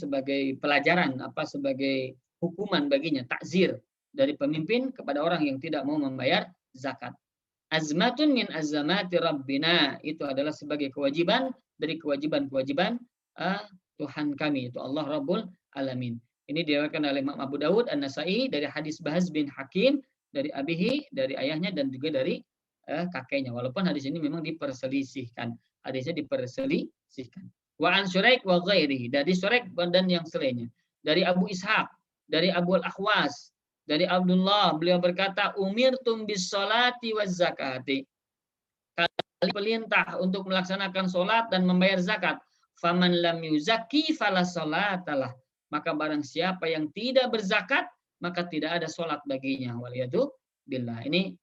sebagai pelajaran, sebagai hukuman baginya, takzir dari pemimpin kepada orang yang tidak mau membayar zakat. Azmatun min azamati rabbina, itu adalah sebagai kewajiban dari kewajiban-kewajiban Tuhan kami, itu Allah Rabbul Alamin. Ini diriwayatkan oleh Imam Abu Dawud, An-Nasai dari hadis Bahz bin Hakim dari abihi, dari ayahnya, dan juga dari kakeknya. Walaupun hadis ini memang diperselisihkan. Hadisnya diperselisihkan. Wa an Syuraik wa ghairihi, dari Syuraik dan yang selainnya. Dari Abu Ishaq, dari Abu Al-Ahwas, dari Abdullah, beliau berkata, umirtum bis sholati waz zakati. Kalian perintah untuk melaksanakan sholat dan membayar zakat. Faman lam yuzaki fala sholatalah. Maka barang siapa yang tidak berzakat, maka tidak ada sholat baginya. Waliyadu billah. Ini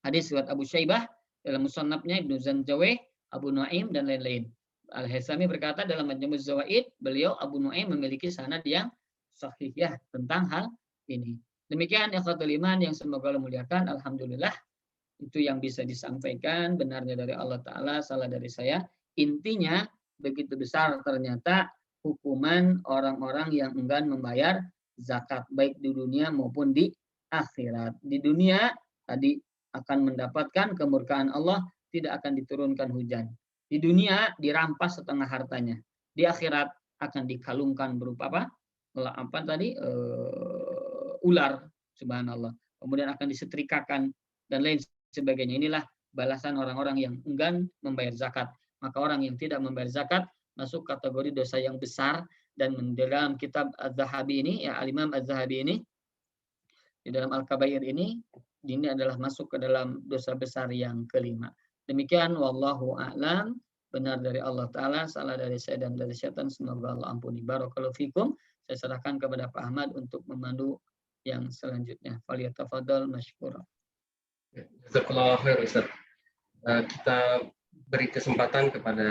hadis riwayat Abu Syaibah dalam musannafnya, Ibnu Zanjawih, Abu Nuaim dan lain-lain. Al-Haythami berkata dalam Majmu' Zawaid, beliau Abu Nuaim memiliki sanad yang sahih ya tentang hal ini. Demikian ikhwatul iman yang semoga Allah muliakan. Alhamdulillah itu yang bisa disampaikan, benarnya dari Allah Ta'ala, salah dari saya. Intinya begitu besar ternyata hukuman orang-orang yang enggan membayar zakat baik di dunia maupun di akhirat. Di dunia tadi akan mendapatkan kemurkaan Allah, tidak akan diturunkan hujan. Di dunia dirampas setengah hartanya. Di akhirat akan dikalungkan berupa apa? Apa tadi? Ular, subhanallah. Kemudian akan disetrikakan dan lain sebagainya. Inilah balasan orang-orang yang enggan membayar zakat. Maka orang yang tidak membayar zakat masuk kategori dosa yang besar, dan dalam kitab Az-Zahabi ini, ya Al-Imam Az-Zahabi ini, di dalam Al-Kabair ini adalah masuk ke dalam dosa besar yang kelima. Demikian wallahu a'lam, benar dari Allah Ta'ala, salah dari saya dan dari syaitan, semoga Allah ampuni. Barakallahu fikum. Saya serahkan kepada Pak Ahmad untuk memandu yang selanjutnya. Falyatafadhal mashkura.
Jazakallahu khair Ustaz. Kita beri kesempatan kepada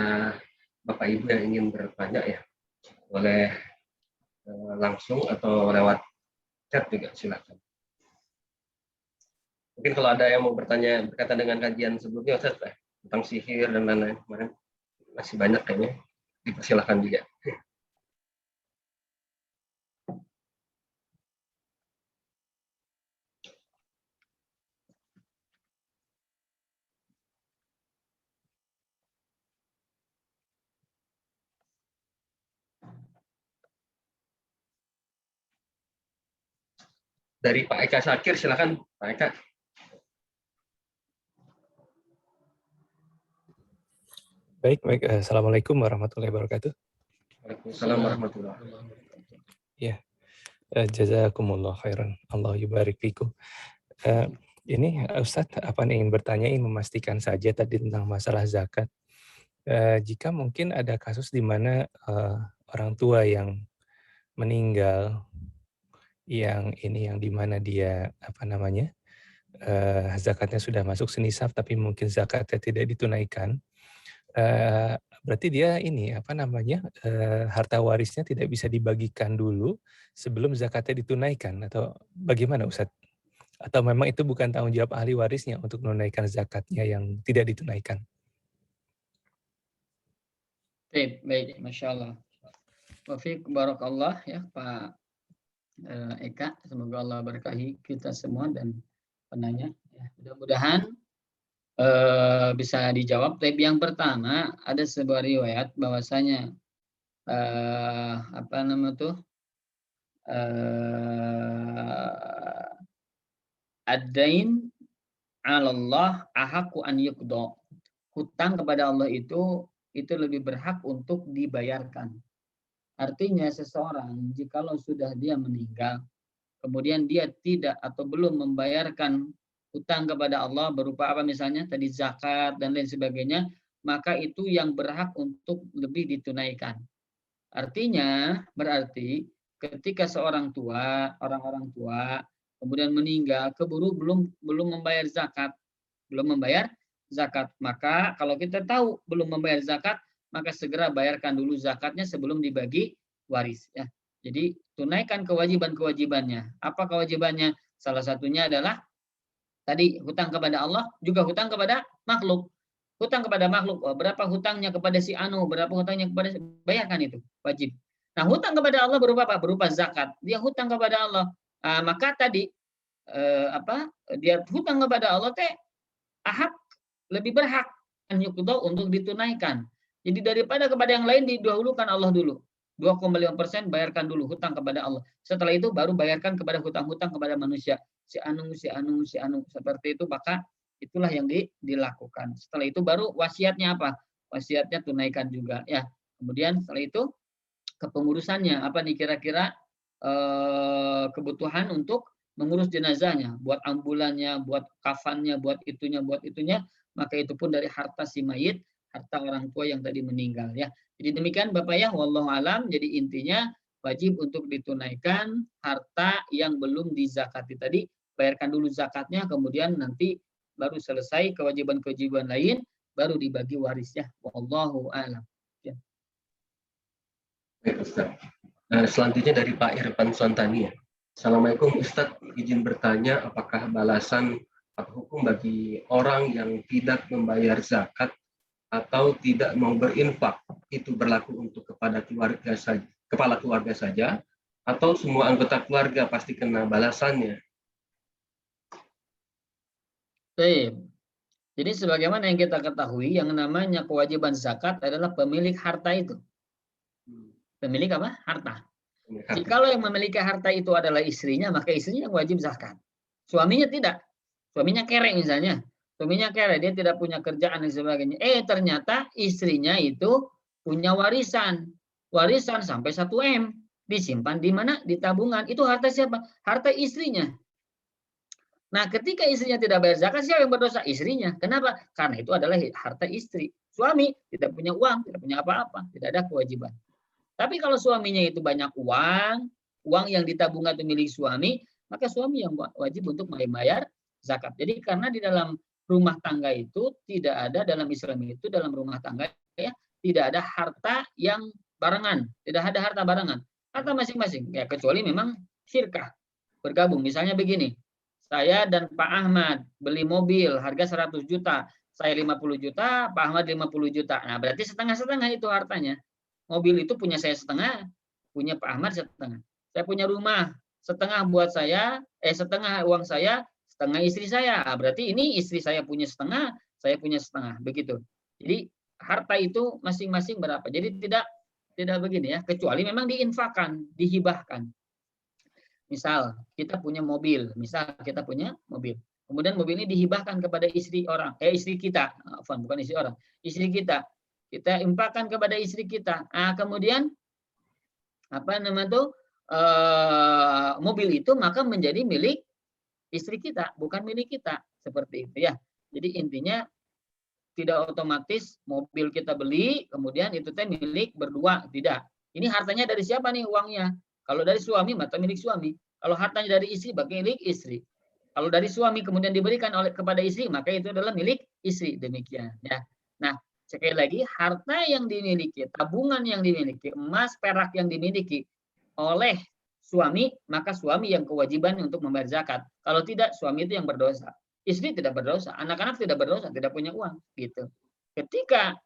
Bapak Ibu yang ingin bertanya ya. Boleh langsung atau lewat chat juga silakan. Mungkin kalau ada yang mau bertanya berkaitan dengan kajian sebelumnya Ustaz tentang sihir dan lain-lain kemarin masih banyak kayaknya, dipersilakan juga. Dari Pak Eka Syakir, silakan Pak Eka.
Baik. Assalamualaikum warahmatullahi wabarakatuh.
Waalaikumsalam warahmatullahi wabarakatuh.
Ya, jazakumullah khairan. Allah yubarik fikum. Ini Ustadz, apa ingin bertanya, ingin memastikan saja tadi tentang masalah zakat. Jika mungkin ada kasus di mana orang tua yang meninggal, yang di mana dia zakatnya sudah masuk senisab tapi mungkin zakatnya tidak ditunaikan, berarti dia harta warisnya tidak bisa dibagikan dulu sebelum zakatnya ditunaikan, atau bagaimana Ustadz? Atau memang itu bukan tanggung jawab ahli warisnya untuk menunaikan zakatnya yang tidak ditunaikan?
Baik, Masya Allah. Wafiq barakallah ya Pak Eka, semoga Allah berkahi kita semua dan penanya. Ya, mudah-mudahan bisa dijawab. Tapi yang pertama, ada sebuah riwayat bahwasanya ad-dain 'ala Allah ahaqqu an yuqda. Hutang kepada Allah itu lebih berhak untuk dibayarkan. Artinya seseorang jikalau sudah dia meninggal, kemudian dia tidak atau belum membayarkan hutang kepada Allah berupa apa misalnya tadi zakat dan lain sebagainya, maka itu yang berhak untuk lebih ditunaikan. Artinya berarti ketika seorang tua, orang-orang tua kemudian meninggal, keburu belum membayar zakat, maka kalau kita tahu belum membayar zakat, maka segera bayarkan dulu zakatnya sebelum dibagi waris ya. Jadi tunaikan kewajiban-kewajibannya. Apa kewajibannya? Salah satunya adalah tadi hutang kepada Allah, juga hutang kepada makhluk. Hutang kepada makhluk, berapa hutangnya kepada si Anu, berapa hutangnya kepada, bayarkan itu, wajib. Nah, hutang kepada Allah berupa apa? Berupa zakat. Dia hutang kepada Allah. Maka tadi dia hutang kepada Allah ahak, lebih berhak untuk ditunaikan. Jadi daripada kepada yang lain didahulukan Allah dulu. 2,5% bayarkan dulu hutang kepada Allah. Setelah itu baru bayarkan kepada hutang-hutang kepada manusia. Si anu. Seperti itu, maka itulah yang dilakukan. Setelah itu baru wasiatnya apa? Wasiatnya tunaikan juga ya. Kemudian setelah itu kepengurusannya apa nih kira-kira kebutuhan untuk mengurus jenazahnya, buat ambulannya, buat kafannya, buat itunya, maka itu pun dari harta si mayit, harta orang tua yang tadi meninggal ya. Jadi demikian Bapak ya, wallahu alam. Jadi intinya wajib untuk ditunaikan harta yang belum dizakati tadi, bayarkan dulu zakatnya, kemudian nanti baru selesai kewajiban-kewajiban lain, baru dibagi warisnya. Wallahu a'lam. Ya.
Baik, Ustaz. Selanjutnya dari Pak Irfan Suantani. Assalamualaikum Ustaz, izin bertanya apakah balasan atau hukum bagi orang yang tidak membayar zakat atau tidak mau berinfak itu berlaku untuk kepada keluarga saja, kepala keluarga saja, atau semua anggota keluarga pasti kena balasannya?
Baik. Jadi sebagaimana yang kita ketahui, yang namanya kewajiban zakat adalah pemilik harta itu. Pemilik apa? Harta. Jikalau yang memiliki harta itu adalah istrinya, maka istrinya yang wajib zakat. Suaminya tidak. Suaminya kere misalnya. Suaminya kere, dia tidak punya kerjaan dan sebagainya. Ternyata istrinya itu punya warisan. Warisan sampai 1 M. Disimpan di mana? Di tabungan. Itu harta siapa? Harta istrinya. Nah, ketika istrinya tidak bayar zakat, siapa yang berdosa? Istrinya. Kenapa? Karena itu adalah harta istri. Suami tidak punya uang, tidak punya apa-apa, tidak ada kewajiban. Tapi kalau suaminya itu banyak uang yang ditabungkan itu milik suami, maka suami yang wajib untuk membayar zakat. Jadi karena di dalam rumah tangga itu tidak ada, dalam Islam itu dalam rumah tangga ya tidak ada harta yang barengan, tidak ada harta barengan, harta masing-masing. Ya kecuali memang syirkah bergabung. Misalnya begini, saya dan Pak Ahmad beli mobil harga 100 juta, saya 50 juta, Pak Ahmad 50 juta. Nah berarti setengah-setengah itu hartanya. Mobil itu punya saya setengah, punya Pak Ahmad setengah. Saya punya rumah, setengah buat saya, setengah uang saya, setengah istri saya. Berarti ini istri saya punya setengah, saya punya setengah, begitu. Jadi harta itu masing-masing berapa. Jadi tidak begini ya, kecuali memang diinfakkan, dihibahkan. Misal kita punya mobil, kemudian mobil ini dihibahkan kepada istri kita, bukan istri orang, istri kita. Kita infakkan kepada istri kita. Kemudian mobil itu maka menjadi milik istri kita, bukan milik kita, seperti itu ya. Jadi intinya tidak otomatis mobil kita beli, kemudian itu milik berdua, tidak. Ini hartanya dari siapa nih uangnya? Kalau dari suami maka milik suami. Kalau hartanya dari istri maka milik istri. Kalau dari suami kemudian diberikan kepada istri maka itu adalah milik istri, demikian ya. Nah, sekali lagi, harta yang dimiliki, tabungan yang dimiliki, emas, perak yang dimiliki oleh suami, maka suami yang kewajiban untuk membayar zakat. Kalau tidak, suami itu yang berdosa. Istri tidak berdosa, anak-anak tidak berdosa, tidak punya uang. Gitu. Ketika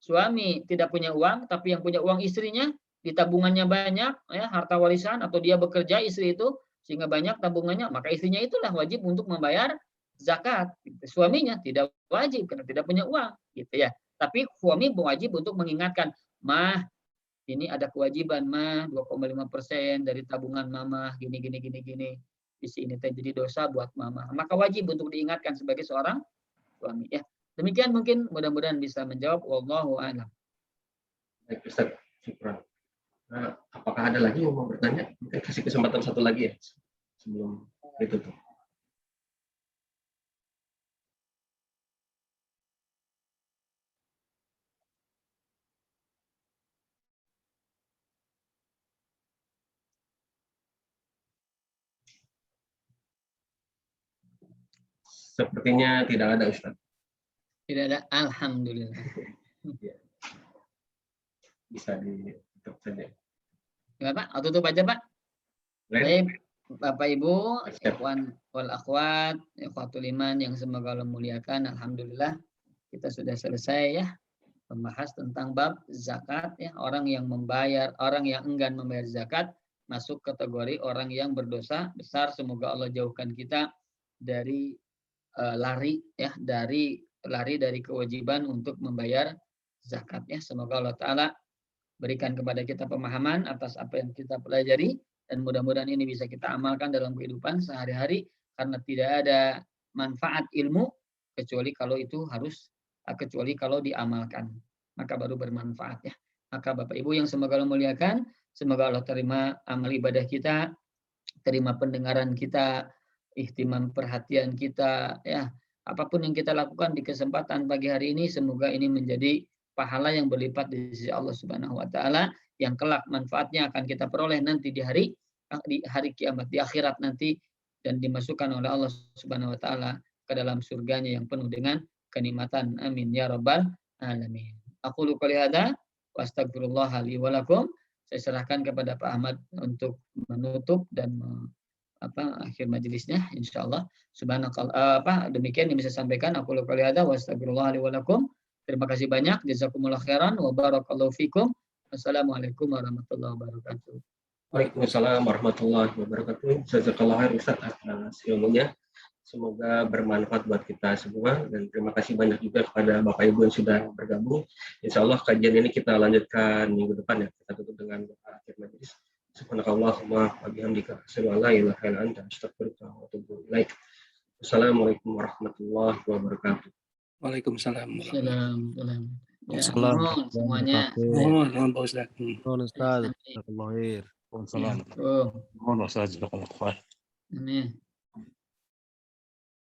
suami tidak punya uang, tapi yang punya uang istrinya, di tabungannya banyak, ya, harta warisan, atau dia bekerja, istri itu, sehingga banyak tabungannya, maka istrinya itulah wajib untuk membayar zakat. Suaminya tidak wajib, karena tidak punya uang. Gitu ya. Tapi suami wajib untuk mengingatkan, mah ini ada kewajiban mah 2,5% dari tabungan mama gini. Di sini jadi dosa buat mama. Maka wajib untuk diingatkan sebagai seorang suami ya. Demikian mungkin mudah-mudahan bisa menjawab. Wallahu a'lam.
Baik Ustaz, syukran. Apakah ada lagi yang mau bertanya? Mungkin kasih kesempatan satu lagi ya sebelum ditutup. Sepertinya tidak ada, Ustaz.
Tidak ada, alhamdulillah.
Bisa ditutup saja.
Ya, Pak, tutup aja, Pak. Baik, Bapak Ibu, ikhwan wal akhwat, ikhwatul iman yang semoga Allah muliakan, alhamdulillah kita sudah selesai ya membahas tentang bab zakat ya. Orang yang enggan membayar zakat masuk kategori orang yang berdosa besar. Semoga Allah jauhkan kita dari lari dari kewajiban untuk membayar zakat ya. Semoga Allah Ta'ala berikan kepada kita pemahaman atas apa yang kita pelajari dan mudah-mudahan ini bisa kita amalkan dalam kehidupan sehari-hari karena tidak ada manfaat ilmu kecuali kalau diamalkan maka baru bermanfaat ya. Maka Bapak Ibu yang semoga Allah muliakan, semoga Allah terima amal ibadah kita, terima pendengaran kita, ihtimam perhatian kita ya. Apapun yang kita lakukan di kesempatan pagi hari ini semoga ini menjadi pahala yang berlipat di sisi Allah Subhanahu wa taala yang kelak manfaatnya akan kita peroleh nanti di hari kiamat, di akhirat nanti dan dimasukkan oleh Allah Subhanahu wa taala ke dalam surganya yang penuh dengan kenikmatan. Amin ya rabbal alamin. Aku qouli hadza wa astaghfirullah li wa lakum. Saya serahkan kepada Pak Ahmad untuk menutup dan akhir majelisnya insyaallah. Subhanakallah demikian yang bisa saya sampaikan. Aku qouli hadza wa astaghfirullah li wa lakum. Terima kasih banyak. Jazakumullah khairan wa barakallahu fikum. Assalamualaikum warahmatullahi wabarakatuh.
Waalaikumsalam warahmatullahi wabarakatuh. Jazakallah khair Ustaz atas ilmunya. Semoga bermanfaat buat kita semua dan terima kasih banyak juga kepada Bapak Ibu yang sudah bergabung. Insya Allah kajian ini kita lanjutkan minggu depan ya. Kita tutup dengan doa akhir majelis. Subhanakallahumma wa bihamdika asyhadu an la ilaha illa anta astaghfiruka wa atubu ilaik. Wassalamualaikum warahmatullahi wabarakatuh.
Waalaikumsalam.
Assalamualaikum. Ya,
Assalamualaikum.
mohon semuanya.
Mohon Pak Ustaz.
Mohon Ustaz. Jazakallahu khair. Waalaikumsalam.
Assalamualaikum.
Mohon Ustaz. Jazakallahu khair.
Amin.